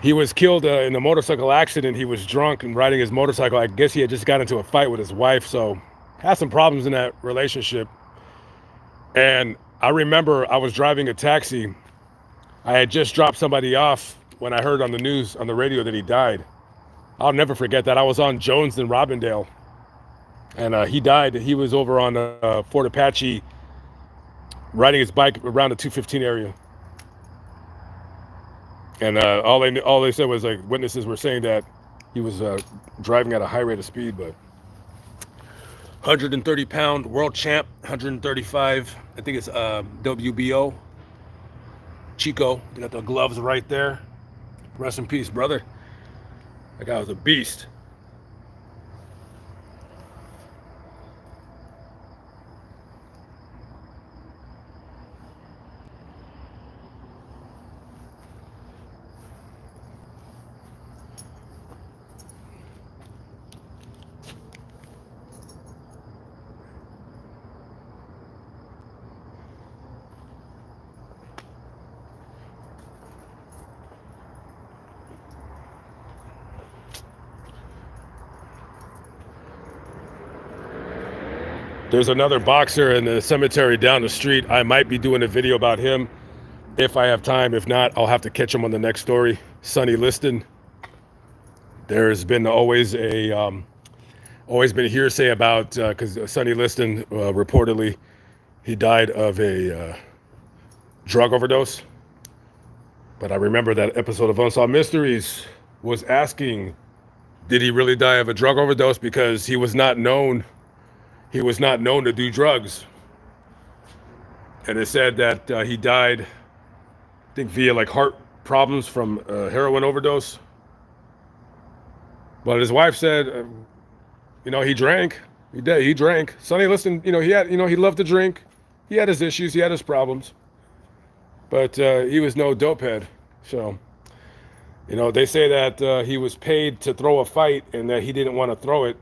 He was killed in a motorcycle accident. He was drunk and riding his motorcycle. I guess he had just got into a fight with his wife, so had some problems in that relationship. And I remember I was driving a taxi. I had just dropped somebody off when I heard on the news, on the radio, that he died. I'll never forget that. I was on Jones and Robindale, and he died. He was over on Fort Apache riding his bike around the 215 area. And all they said was, like, witnesses were saying that he was driving at a high rate of speed, but 130-pound world champ, 135, I think it's WBO. Chico, they got the gloves right there. Rest in peace, brother. That guy was a beast. There's another boxer in the cemetery down the street. I might be doing a video about him if I have time. If not, I'll have to catch him on the next story. Sonny Liston. There's been always been hearsay about, because Sonny Liston reportedly, he died of a drug overdose. But I remember that episode of Unsolved Mysteries was asking, did he really die of a drug overdose? Because he was not known. He was not known to do drugs. And it said that he died, I think, via like heart problems from heroin overdose. But his wife said, he drank. He did. He drank. Sonny, listen, he loved to drink. He had his issues. He had his problems. But he was no dope head. So, they say that he was paid to throw a fight and that he didn't want to throw it.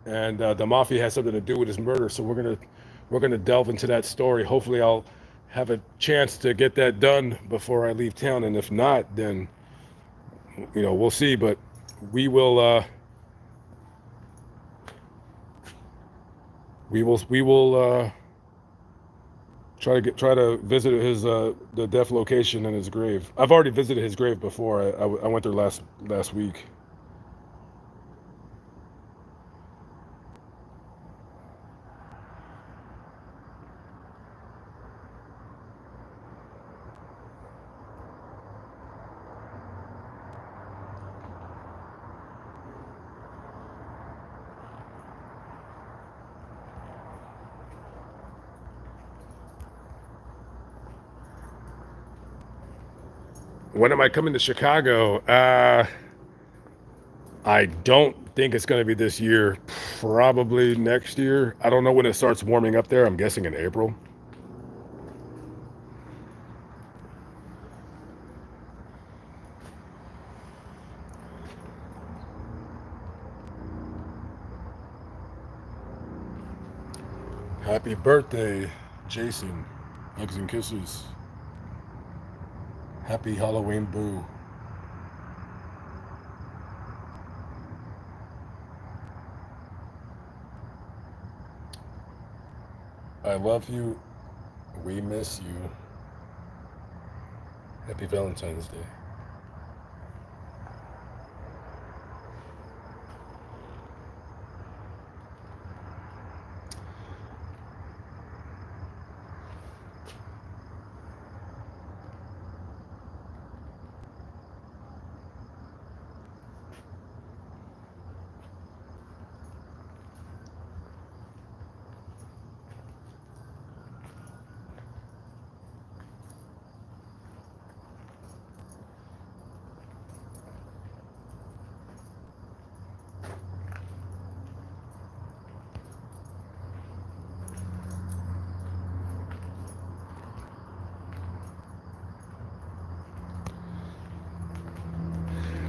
And the mafia has something to do with his murder. So we're gonna delve into that story. Hopefully I'll have a chance to get that done before I leave town. And if not, then, we'll see. But we will, try to visit his the death location and his grave. I've already visited his grave before. I went there last week. When am I coming to Chicago? I don't think it's going to be this year. Probably next year. I don't know when it starts warming up there. I'm guessing in April. Happy birthday, Jason. Hugs and kisses. Happy Halloween, boo. I love you. We miss you. Happy Valentine's Day.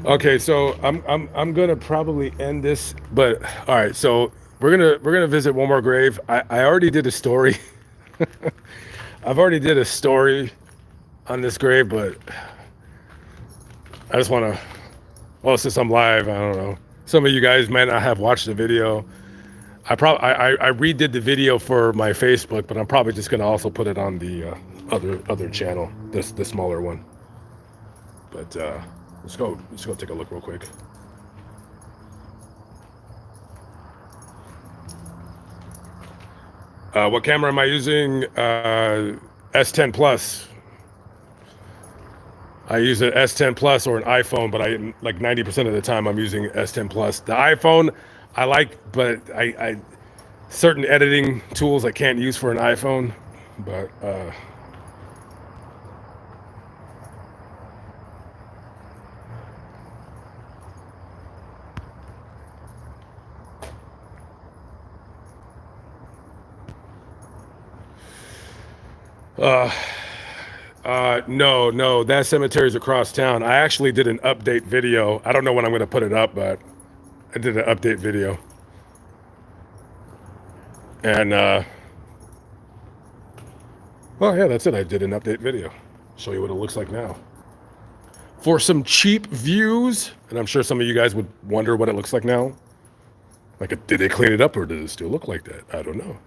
Okay, so I'm gonna probably end this, but all right. So we're gonna visit one more grave. I already did a story. I've already did a story on this grave, but I just want to. Well, since I'm live, I don't know. Some of you guys might not have watched the video. I redid the video for my Facebook, but I'm probably just gonna also put it on the other channel, the smaller one. But let's go take a look real quick. What camera am I using? S10 Plus. I use an S10 Plus or an iPhone, but I like 90% of the time I'm using S10 Plus. The iPhone I like, but I certain editing tools I can't use for an iPhone. But no, that cemetery's across town. I actually did an update video. I don't know when I'm going to put it up, but I did an update video. And, well, yeah, that's it. I did an update video. Show you what it looks like now. For some cheap views, and I'm sure some of you guys would wonder what it looks like now. Like, did they clean it up or does it still look like that? I don't know.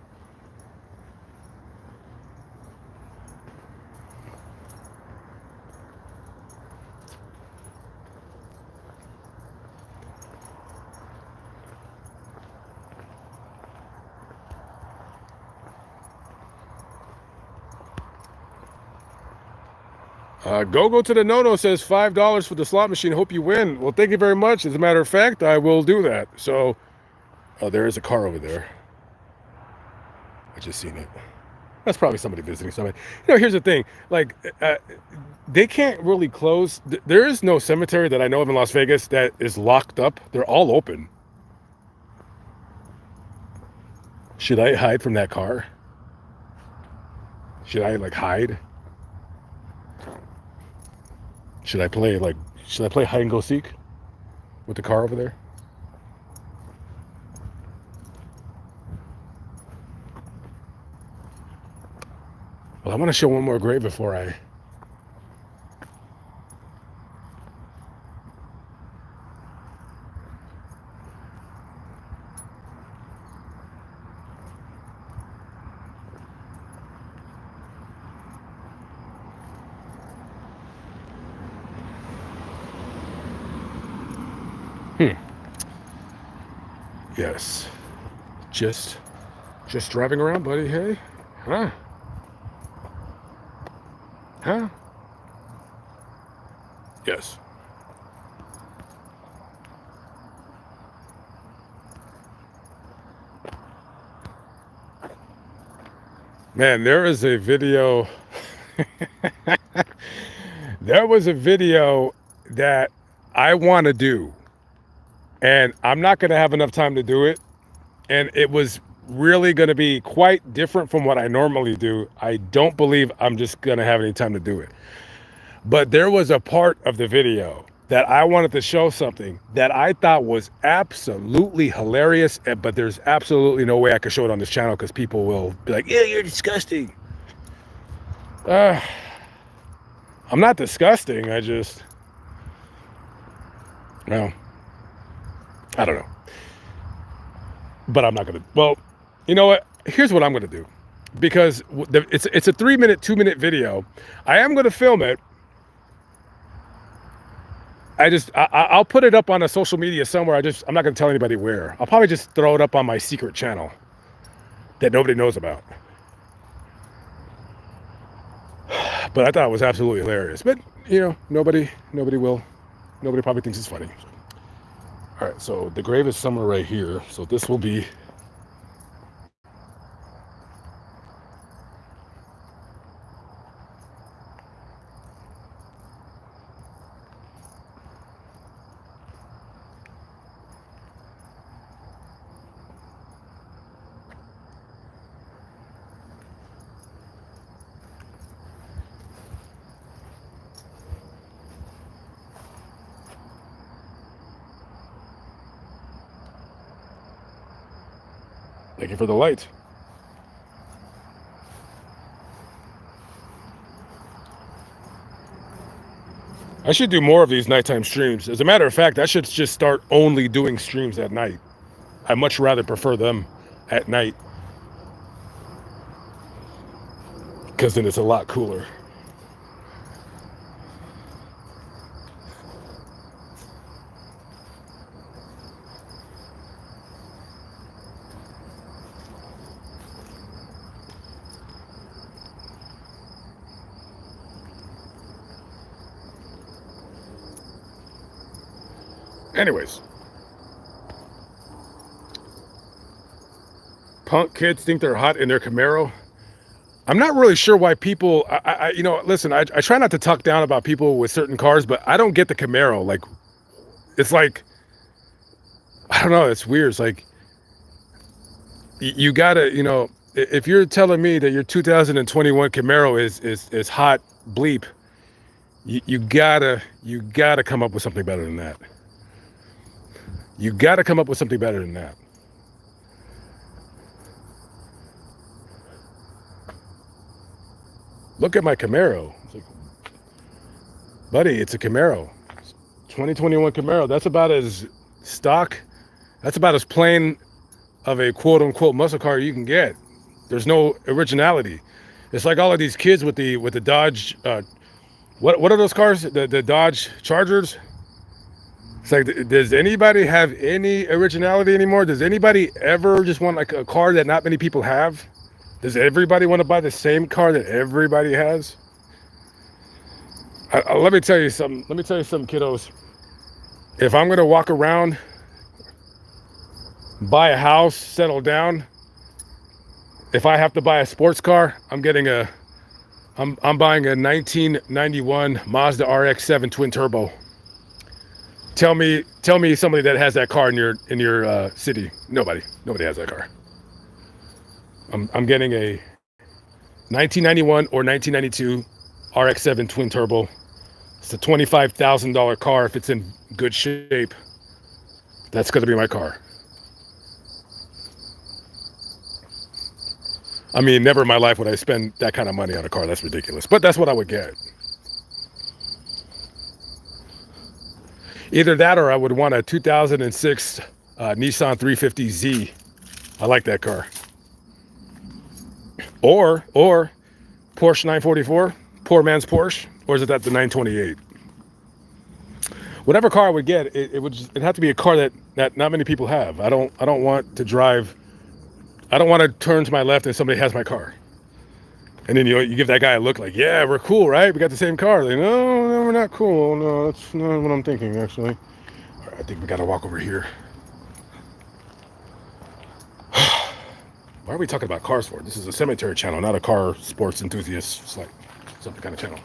Go to the no says $5 for the slot machine. Hope you win. Well, thank you very much. As a matter of fact, I will do that. So, oh, there is a car over there. I just seen it. That's probably somebody visiting somebody. Here's the thing. Like, they can't really close. There is no cemetery that I know of in Las Vegas that is locked up. They're all open. Should I hide from that car? Should I, like, hide? Should I play hide and go seek with the car over there? Well, I want to show one more grave before I... Yes. Just driving around, buddy. Hey? Huh? Huh? Yes. Man, there is a video. There was a video that I want to do. And I'm not going to have enough time to do it. And it was really going to be quite different from what I normally do. I don't believe I'm just going to have any time to do it. But there was a part of the video that I wanted to show something that I thought was absolutely hilarious. But there's absolutely no way I could show it on this channel because people will be like, yeah, you're disgusting. I'm not disgusting. Well, I don't know. But I'm not going to. Well, you know what? Here's what I'm going to do. Because it's a 3-minute, 2-minute video. I am going to film it. I'll put it up on a social media somewhere. I'm not going to tell anybody where. I'll probably just throw it up on my secret channel that nobody knows about. But I thought it was absolutely hilarious. But, nobody will. Nobody probably thinks it's funny. All right, so the grave is somewhere right here. So this will be... Thank you for the light. I should do more of these nighttime streams. As a matter of fact, I should just start only doing streams at night. I much rather prefer them at night. Because then it's a lot cooler. Anyways, punk kids think they're hot in their Camaro. I'm not really sure why people, listen, I try not to talk down about people with certain cars, but I don't get the Camaro. Like, it's like, I don't know, it's weird. It's like, you gotta, if you're telling me that your 2021 Camaro is hot bleep, you gotta come up with something better than that. You got to come up with something better than that. Look at my Camaro. It's like, buddy, it's a Camaro. 2021 Camaro. That's about as stock. That's about as plain of a quote unquote muscle car you can get. There's no originality. It's like all of these kids with the Dodge. What are those cars? The Dodge Chargers. It's like, does anybody have any originality anymore? Does anybody ever just want like a car that not many people have? Does everybody want to buy the same car that everybody has? Let me tell you something. Let me tell you something, kiddos. If I'm gonna walk around, buy a house, settle down, if I have to buy a sports car, I'm buying a 1991 Mazda RX-7 twin turbo. Tell me somebody that has that car in your city. Nobody has that car. I'm getting a 1991 or 1992 RX-7 twin turbo. It's a $25,000 car. If it's in good shape, that's going to be my car. I mean, never in my life would I spend that kind of money on a car. That's ridiculous. But that's what I would get. Either that or I would want a 2006 Nissan 350Z. I like that car. Or Porsche 944, poor man's Porsche, or is it that the 928? Whatever car I would get, it'd have to be a car that not many people have. I don't want to drive. I don't want to turn to my left and somebody has my car. And then you give that guy a look like, yeah, we're cool, right? We got the same car. Like, no, we're not cool. No, that's not what I'm thinking, actually. All right, I think we got to walk over here. Why are we talking about cars for? This is a cemetery channel, not a car sports enthusiast. It's like something kind of channel.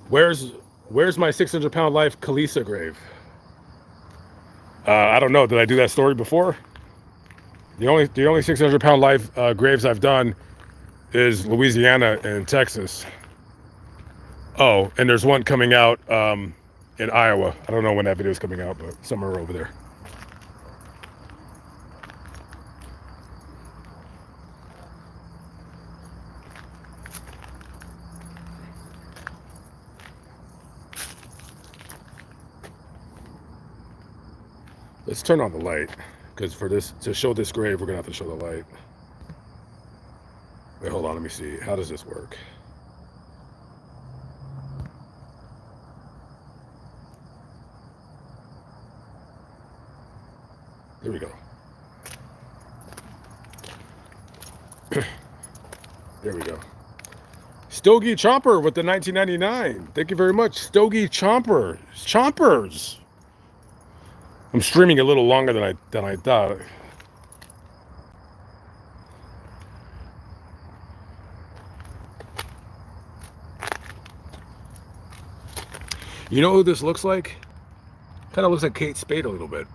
Where's my 600-pound life Kalisa grave? I don't know. Did I do that story before? The only 600-pound life graves I've done is Louisiana and Texas. Oh, and there's one coming out in Iowa. I don't know when that video is coming out, but somewhere over there. Let's turn on the light, because to show this grave, we're gonna have to show the light. Wait, hold on, let me see. How does this work? Here we go. There we go. Stogie Chomper with the 1999. Thank you very much, Stogie Chomper. Chompers. I'm streaming a little longer than I thought. You know who this looks like? Kind of looks like Kate Spade a little bit.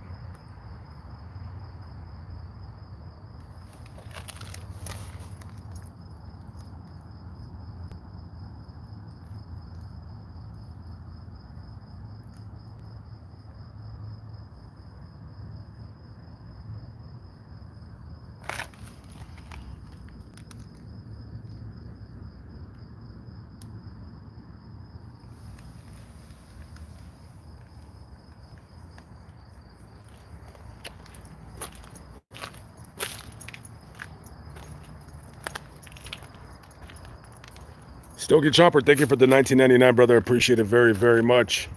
Stogie Chomper, thank you for the 1999, brother. Appreciate it very, very much.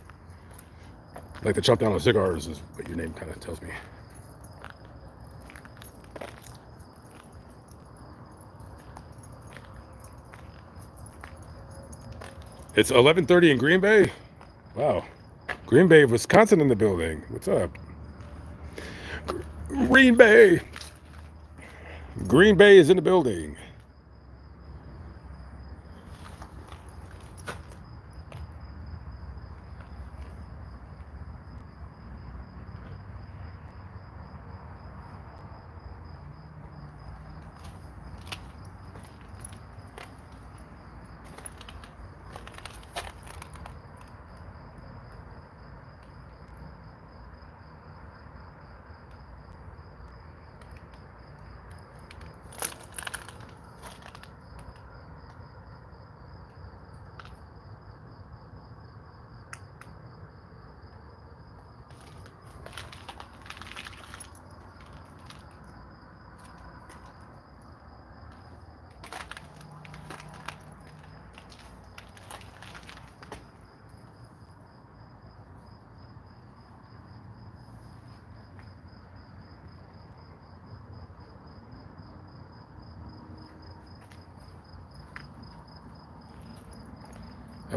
Like to chomp down on cigars is what your name kind of tells me. It's 11:30 in Green Bay. Wow. Green Bay, Wisconsin in the building. What's up? Green Bay. Green Bay is in the building.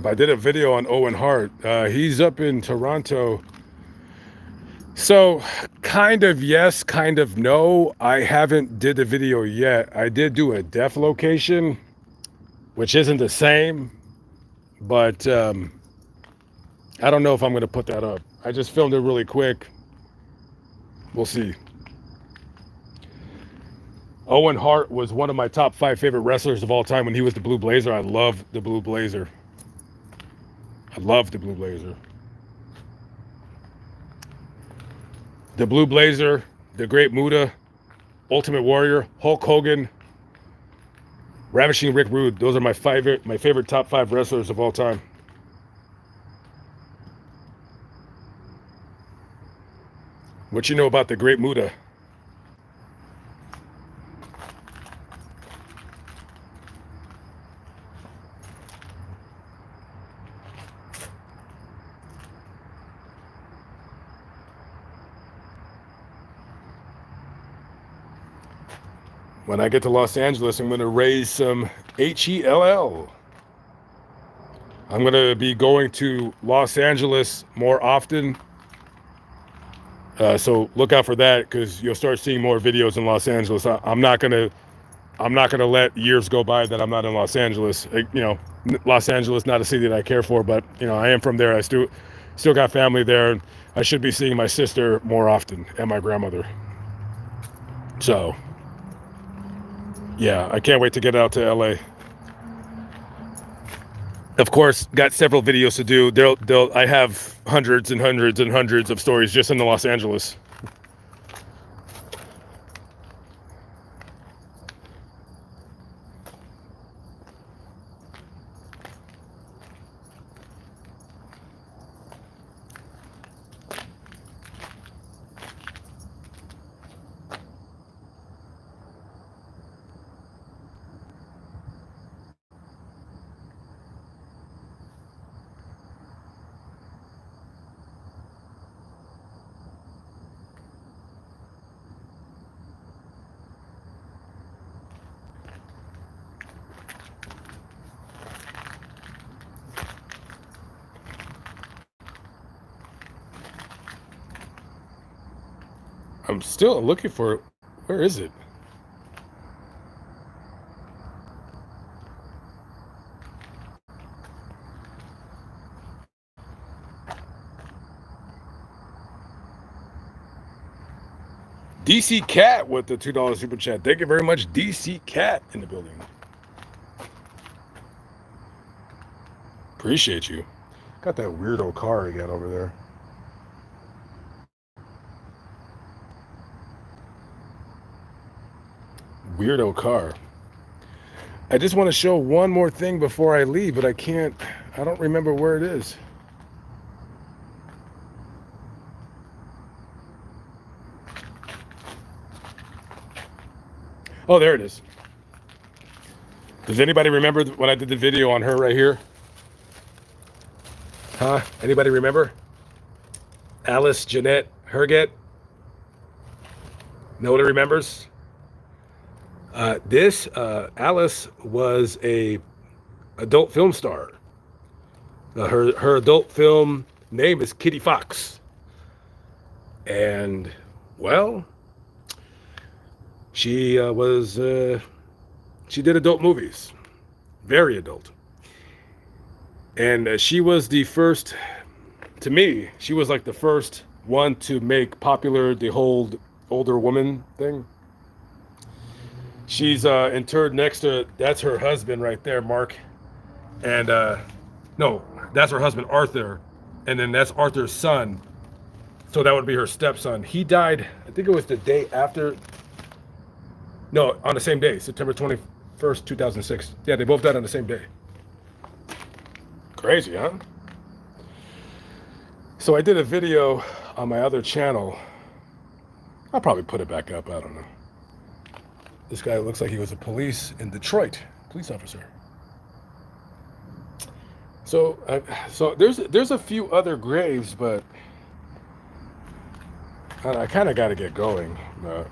I did a video on Owen Hart. He's up in Toronto. So kind of yes, kind of no. I haven't did a video yet. I did do a deaf location, which isn't the same, but I don't know if I'm going to put that up. I just filmed it really quick. We'll see. Owen Hart was one of my top 5 favorite wrestlers of all time when he was the Blue Blazer. I loved the Blue Blazer. I loved the Blue Blazer. The Blue Blazer, the Great Muta, Ultimate Warrior, Hulk Hogan, Ravishing Rick Rude. Those are my favorite top 5 wrestlers of all time. What you know about the Great Muta? When I get to Los Angeles, I'm going to raise some HELL. I'm going to be going to Los Angeles more often. So look out for that, because you'll start seeing more videos in Los Angeles. I'm not gonna let years go by that I'm not in Los Angeles. Los Angeles, not a city that I care for, but I am from there. I still got family there, and I should be seeing my sister more often and my grandmother. So yeah, I can't wait to get out to LA. Of course, got several videos to do. I have hundreds and hundreds and hundreds of stories just in the Los Angeles. I'm still looking for it. Where is it? DC Cat with the $2 super chat. Thank you very much, DC Cat in the building. Appreciate you. Got that weirdo car again over there. Weirdo car. I just want to show one more thing before I leave, but I don't remember where it is. Oh, there it is. Does anybody remember when I did the video on her right here? Huh? Anybody remember? Alice Jeanette Herget? Nobody remembers? Alice was a adult film star. Her adult film name is Kitty Fox. And, well, she did adult movies. Very adult. And she was the first, to me, she was like the first one to make popular the whole older woman thing. She's interred next to, that's her husband right there, Mark. And no, that's her husband, Arthur. And then that's Arthur's son. So that would be her stepson. He died, I think it was the day after. No, on the same day, September 21st, 2006. Yeah, they both died on the same day. Crazy, huh? So I did a video on my other channel. I'll probably put it back up, I don't know. This guy looks like he was a police in Detroit, police officer. So there's a few other graves, but I kind of got to get going. Yeah,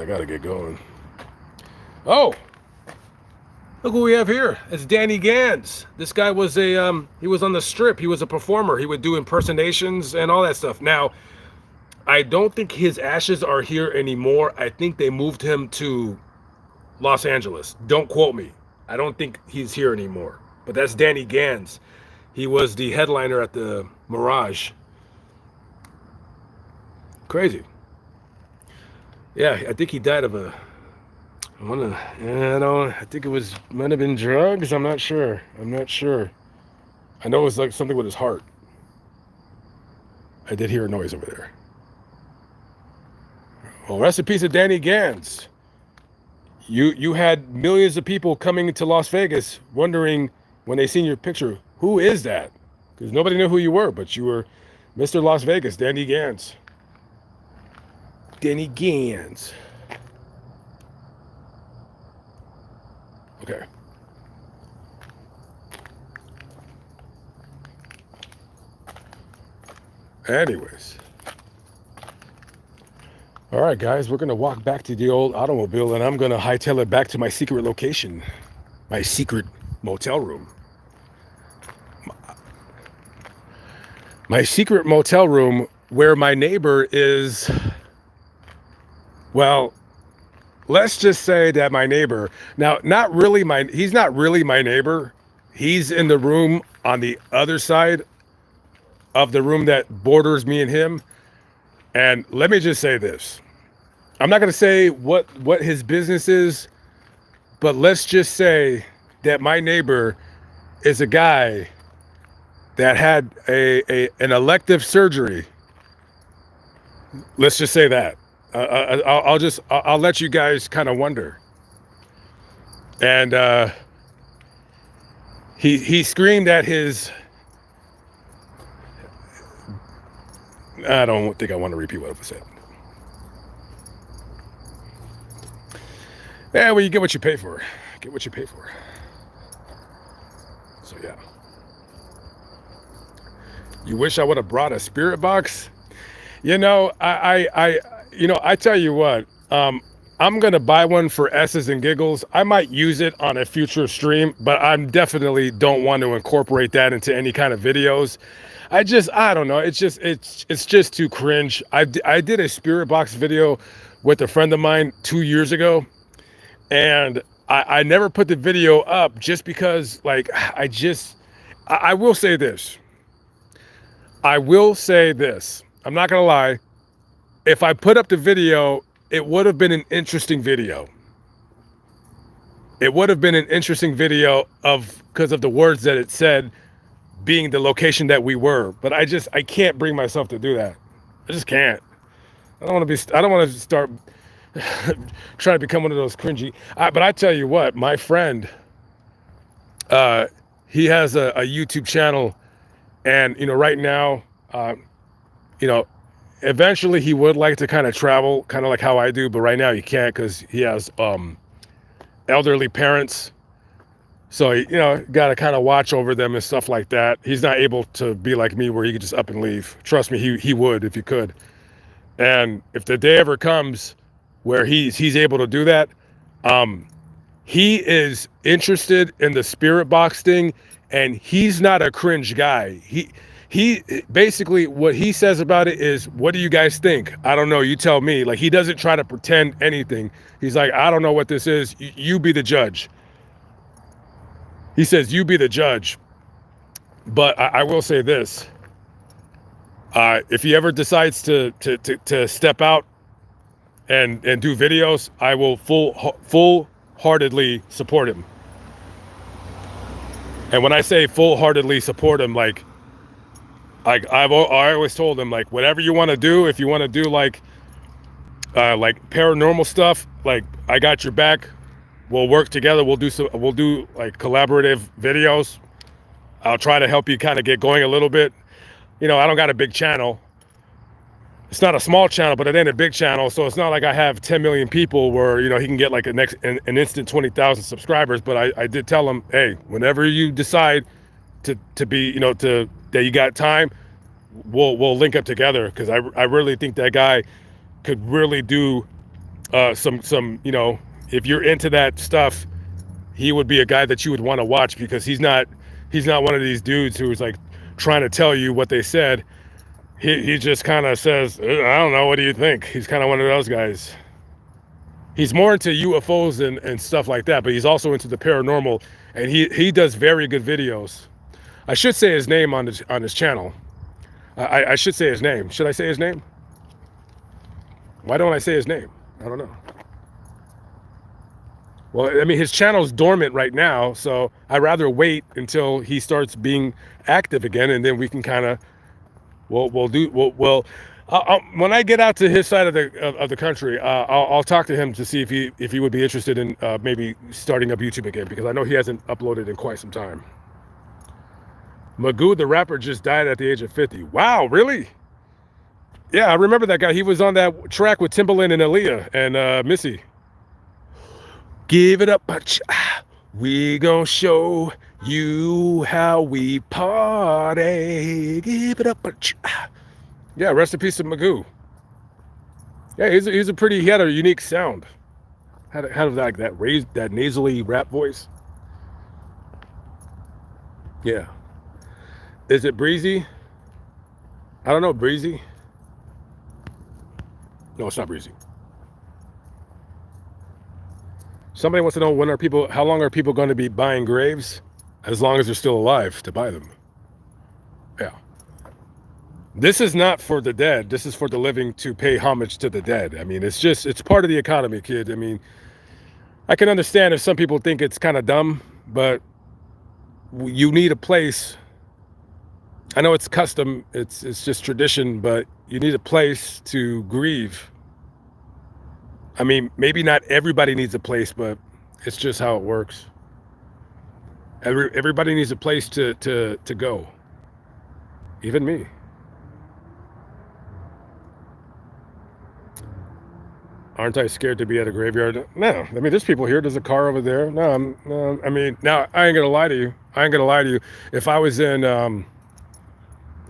I got to get going. Oh, Look who we have here. It's Danny Gans. This guy was he was on the strip. He was a performer. He would do impersonations and all that stuff. Now, I don't think his ashes are here anymore. I think they moved him to Los Angeles. Don't quote me. I don't think he's here anymore. But that's Danny Gans. He was the headliner at the Mirage. Crazy. Yeah, I think he died of a I think it might have been drugs. I'm not sure. I know it was like something with his heart. I did hear a noise over there. Well, rest in peace of Danny Gans. You had millions of people coming to Las Vegas wondering when they seen your picture, who is that? Because nobody knew who you were, but you were Mr. Las Vegas, Danny Gans. Danny Gans. Okay. Anyways. All right, guys, we're going to walk back to the old automobile, and I'm going to hightail it back to my secret location, my secret motel room. My secret motel room where my neighbor is, well, let's just say that my neighbor, now, he's not really my neighbor. He's in the room on the other side of the room that borders me and him. And let me just say this. I'm not going to say what his business is, but let's just say that my neighbor is a guy that had an elective surgery. Let's just say that. I'll let you guys kind of wonder. And he screamed at his. I don't think I want to repeat what I said. Yeah, well, you get what you pay for. Get what you pay for. So yeah. You wish I would have brought a spirit box? I tell you what, I'm gonna buy one for S's and giggles. I might use it on a future stream, but I definitely don't want to incorporate that into any kind of videos. I don't know. It's just too cringe. I did a spirit box video with a friend of mine 2 years ago, and I never put the video up just because, like, I will say this. I'm not gonna lie. If I put up the video, it would have been an interesting video. It would have been an interesting video because of the words that it said, being the location that we were. But I can't bring myself to do that. I just can't. I don't want to start trying to become one of those cringy. But I tell you what, my friend, he has a YouTube channel, and right now, eventually he would like to kind of travel, kind of like how I do, but right now he can't because he has elderly parents. So, got to kind of watch over them and stuff like that. He's not able to be like me where he could just up and leave. Trust me, he would if he could. And if the day ever comes where he's able to do that, he is interested in the spirit box thing, and he's not a cringe guy. He basically, what he says about it is, what do you guys think? I don't know. You tell me. Like, he doesn't try to pretend anything. He's like, I don't know what this is. You be the judge. He says, you be the judge. But I will say this. If he ever decides to step out and do videos, I will full-heartedly support him. And when I say full-heartedly support him, I always told him, like, whatever you want to do, if you want to do like paranormal stuff, like, I got your back. We'll work together. We'll do like collaborative videos. I'll try to help you kind of get going a little bit. I don't got a big channel. It's not a small channel, but it ain't a big channel. So it's not like I have 10 million people where, he can get like an instant 20,000 subscribers. But I did tell him, hey, whenever you decide to be, that you got time, we'll link up together. Cause I really think that guy could really do some, if you're into that stuff, he would be a guy that you would want to watch, because he's not one of these dudes who's like trying to tell you what they said. He just kind of says, I don't know, what do you think? He's kind of one of those guys. He's more into UFOs and stuff like that, but he's also into the paranormal, and he does very good videos. I should say his name on his channel. I should say his name. Should I say his name? Why don't I say his name? I don't know. Well, I mean, his channel's dormant right now, so I'd rather wait until he starts being active again, and then we can kind of, when I get out to his side of the country, I'll talk to him to see if he would be interested in maybe starting up YouTube again, because I know he hasn't uploaded in quite some time. Magoo the rapper just died at the age of 50. Wow, really? Yeah, I remember that guy. He was on that track with Timbaland and Aaliyah and Missy. Give it up, we gon' show you how we party. Give it up, yeah. Rest in peace to Magoo. Yeah, he's a pretty. He had a unique sound. Had like that nasally rap voice. Yeah. Is it Breezy? I don't know, Breezy. No, it's not Breezy. Somebody wants to know how long are people going to be buying graves? As long as they're still alive to buy them. Yeah. This is not for the dead. This is for the living to pay homage to the dead. I mean, it's part of the economy, kid. I mean, I can understand if some people think it's kind of dumb, but you need a place. I know it's custom, it's just tradition, but you need a place to grieve. I mean, maybe not everybody needs a place, but it's just how it works. Everybody needs a place to go. Even me. Aren't I scared to be at a graveyard? No. I mean, there's people here. There's a car over there. No. I mean, now, I ain't gonna lie to you. If I was in,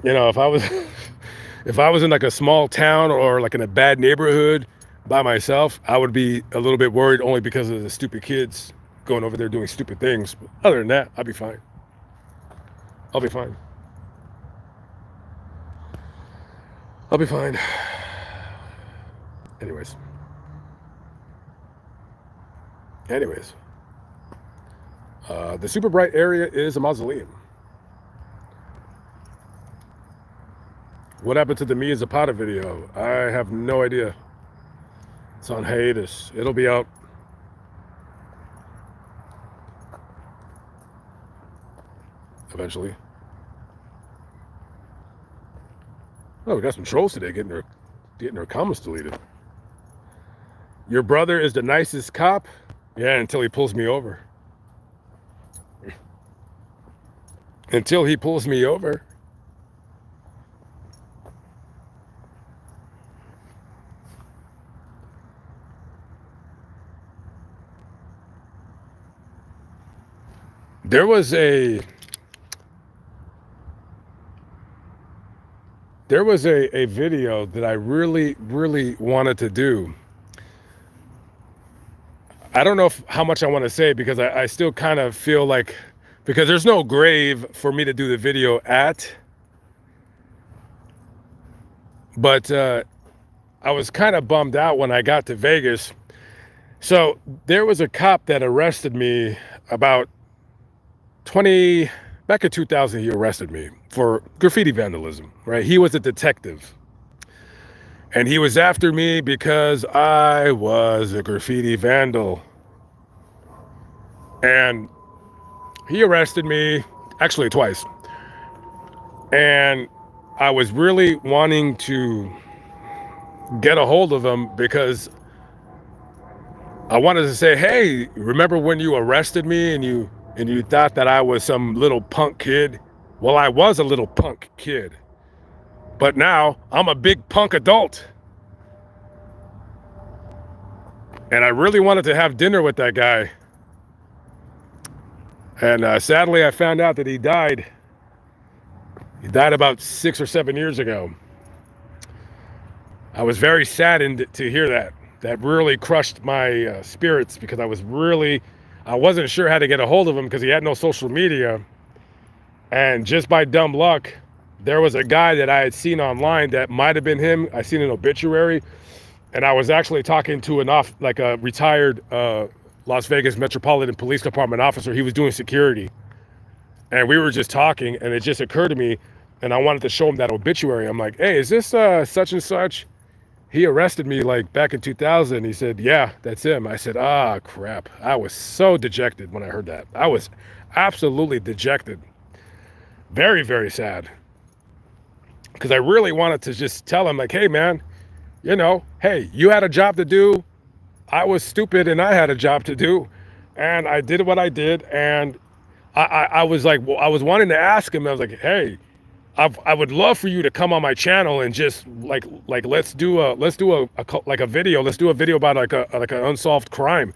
if I was in like a small town or like in a bad neighborhood by myself, I would be a little bit worried, only because of the stupid kids going over there doing stupid things. But other than that, I'll be fine. I'll be fine. Anyways. The super bright area is a mausoleum. What happened to the Me is a Potter video? I have no idea. It's on hiatus. It'll be out. Eventually. Oh, we got some trolls today getting their comments deleted. Your brother is the nicest cop? Yeah, until he pulls me over. Until he pulls me over. There was a video that I really, really wanted to do. I don't know how much I want to say, because I still kind of feel like, because there's no grave for me to do the video at. But I was kind of bummed out when I got to Vegas. So there was a cop that arrested me about back in 2000. He arrested me for graffiti vandalism, right? He was a detective. And he was after me because I was a graffiti vandal. And he arrested me, actually twice. And I was really wanting to get a hold of him, because I wanted to say, hey, remember when you arrested me and you thought that I was some little punk kid? Well, I was a little punk kid. But now I'm a big punk adult. And I really wanted to have dinner with that guy. And sadly, I found out that he died. He died about 6 or 7 years ago. I was very saddened to hear that. That really crushed my spirits, because I I wasn't sure how to get a hold of him because he had no social media. And just by dumb luck, there was a guy that I had seen online that might have been him. I seen an obituary, and I was actually talking to a retired Las Vegas Metropolitan Police Department officer. He was doing security, and we were just talking, and it just occurred to me, and I wanted to show him that obituary. I'm like, hey, is this such and such? He arrested me like back in 2000. He said, yeah, that's him. I said, ah, crap. I was so dejected when I heard that. I was absolutely dejected. Very, very sad. Because I really wanted to just tell him, like, hey, man, hey, you had a job to do. I was stupid and I had a job to do. And I did what I did. And I was like, well, I was wanting to ask him. I was like, hey, I would love for you to come on my channel and just like let's do a video. Let's do a video about like an unsolved crime.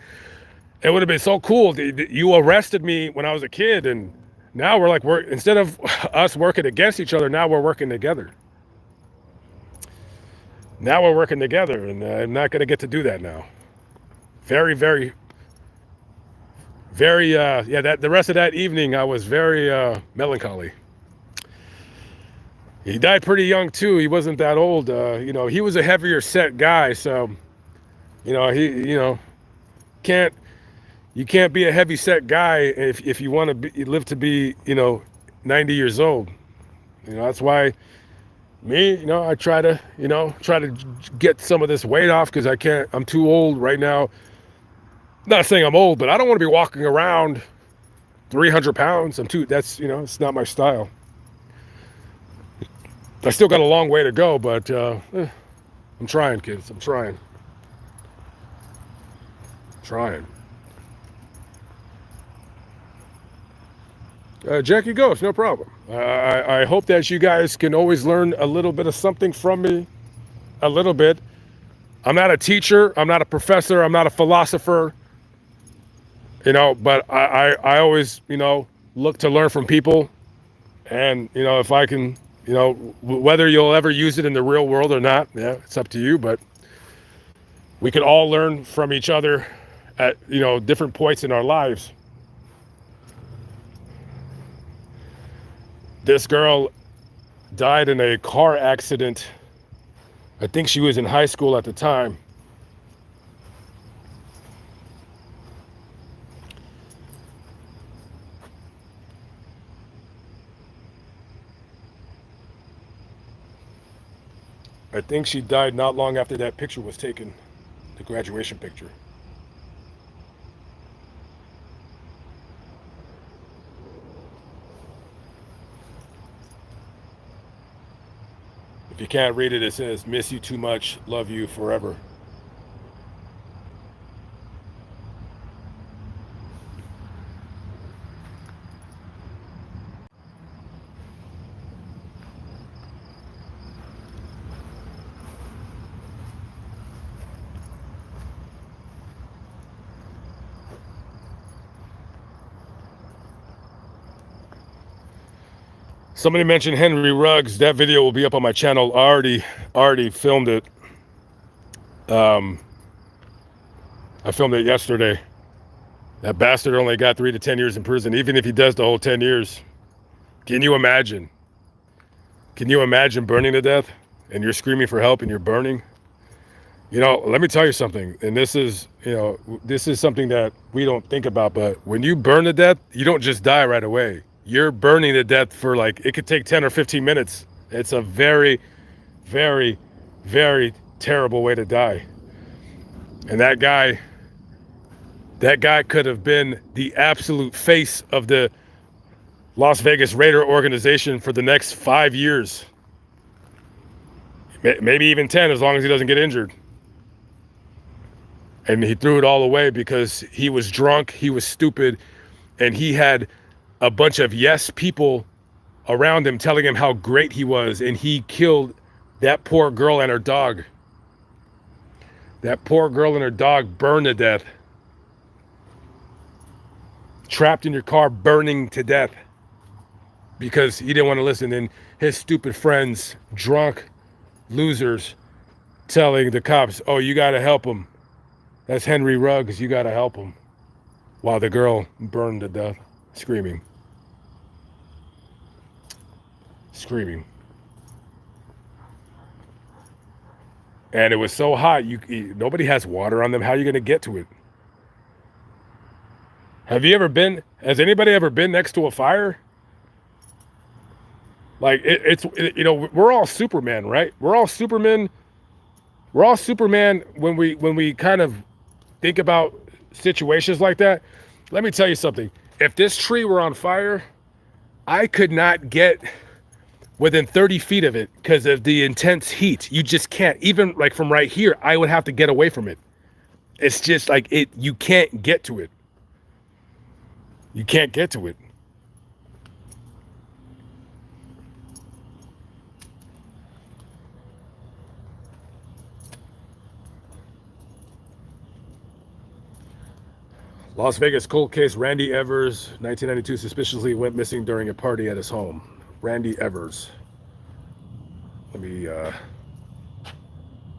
It would have been so cool. You arrested me when I was a kid, and now we're instead of us working against each other, now we're working together. Now we're working together, and I'm not going to get to do that now. Very, very, very. The rest of that evening, I was very melancholy. He died pretty young too. He wasn't that old. He was a heavier set guy, so can't you can't be a heavy set guy if you want to live to be 90 years old. That's why I try to get some of this weight off because I can't. I'm too old right now. Not saying I'm old, but I don't want to be walking around 300 pounds. It's not my style. I still got a long way to go, but I'm trying, kids. I'm trying. Jackie Ghost, no problem. I hope that you guys can always learn a little bit of something from me. A little bit. I'm not a teacher. I'm not a professor. I'm not a philosopher. But I always, look to learn from people. And, if I can, whether you'll ever use it in the real world or not, yeah, it's up to you. But we can all learn from each other at, different points in our lives. This girl died in a car accident. I think she was in high school at the time. I think she died not long after that picture was taken, the graduation picture. If you can't read it, it says, miss you too much, love you forever. Somebody mentioned Henry Ruggs. That video will be up on my channel. I already filmed it. I filmed it yesterday. That bastard only got 3 to 10 years in prison, even if he does the whole 10 years. Can you imagine? Can you imagine burning to death and you're screaming for help and you're burning? Let me tell you something. And this is something that we don't think about, but when you burn to death, you don't just die right away. You're burning to death for it could take 10 or 15 minutes. It's a very, very, very terrible way to die. And that guy could have been the absolute face of the Las Vegas Raider organization for the next 5 years. Maybe even 10, as long as he doesn't get injured. And he threw it all away because he was drunk, he was stupid, and he had a bunch of yes people around him telling him how great he was, and he killed that poor girl and her dog. That poor girl and her dog burned to death. Trapped in your car, burning to death. Because he didn't want to listen. And his stupid friends, drunk losers, telling the cops, oh, you got to help him. That's Henry Ruggs, you got to help him. while the girl burned to death, screaming. Screaming. And it was so hot, nobody has water on them. How are you going to get to it? Has anybody ever been next to a fire? Like, we're all Superman, right? We're all Superman when we kind of think about situations like that. Let me tell you something. If this tree were on fire, I could not get within 30 feet of it because of the intense heat. You just can't. Even like from right here, I would have to get away from it. It's just like you can't get to it. You can't get to it. Las Vegas cold case, Randy Evers, 1992, suspiciously went missing during a party at his home. Randy Evers. Let me, I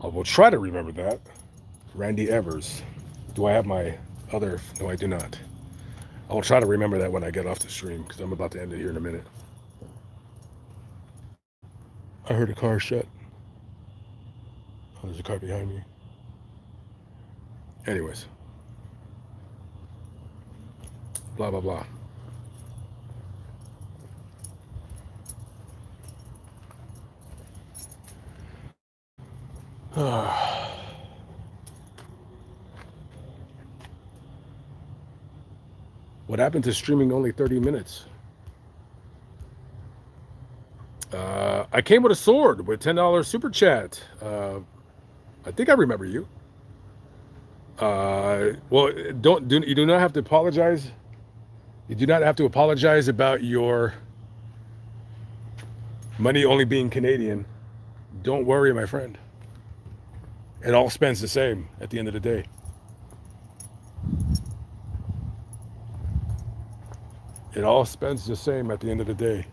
will try to remember that. Randy Evers. Do I have my other? No, I do not. I will try to remember that when I get off the stream because I'm about to end it here in a minute. I heard a car shut. Oh, there's a car behind me. Anyways. Blah, blah, blah. What happened to streaming only 30 minutes? I came with a sword with $10 super chat. I think I remember you. Well, you do not have to apologize. You do not have to apologize about your money only being Canadian. Don't worry, my friend. It all spends the same at the end of the day. It all spends the same at the end of the day.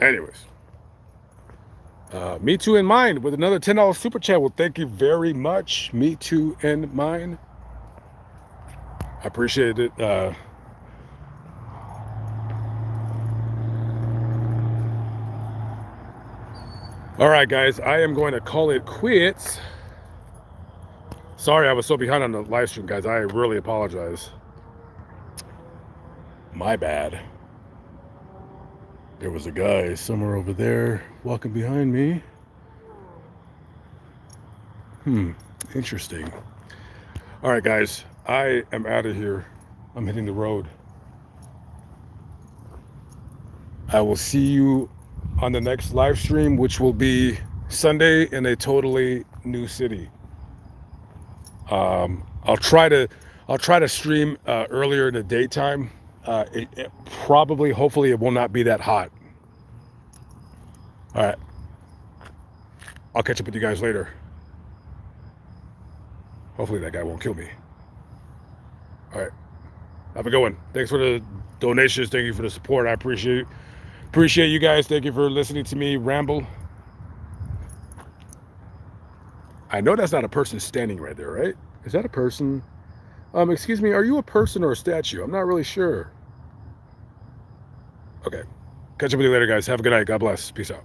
Anyways, Me Too in Mind with another $10 super chat. Well, thank you very much. Me Too in Mind. I appreciate it. All right, guys, I am going to call it quits. Sorry I was so behind on the live stream, guys. I really apologize. My bad. There was a guy somewhere over there walking behind me. Interesting. All right, guys, I am out of here. I'm hitting the road. I will see you on the next live stream, which will be Sunday in a totally new city. I'll try to stream earlier in the daytime. Hopefully it will not be that hot. All right. I'll catch up with you guys later. Hopefully that guy won't kill me. All right. Have a good one. Thanks for the donations. Thank you for the support. I appreciate you guys. Thank you for listening to me ramble. I know that's not a person standing right there, right? Is that a person? Excuse me, are you a person or a statue? I'm not really sure. Okay. Catch up with you later, guys. Have a good night. God bless. Peace out.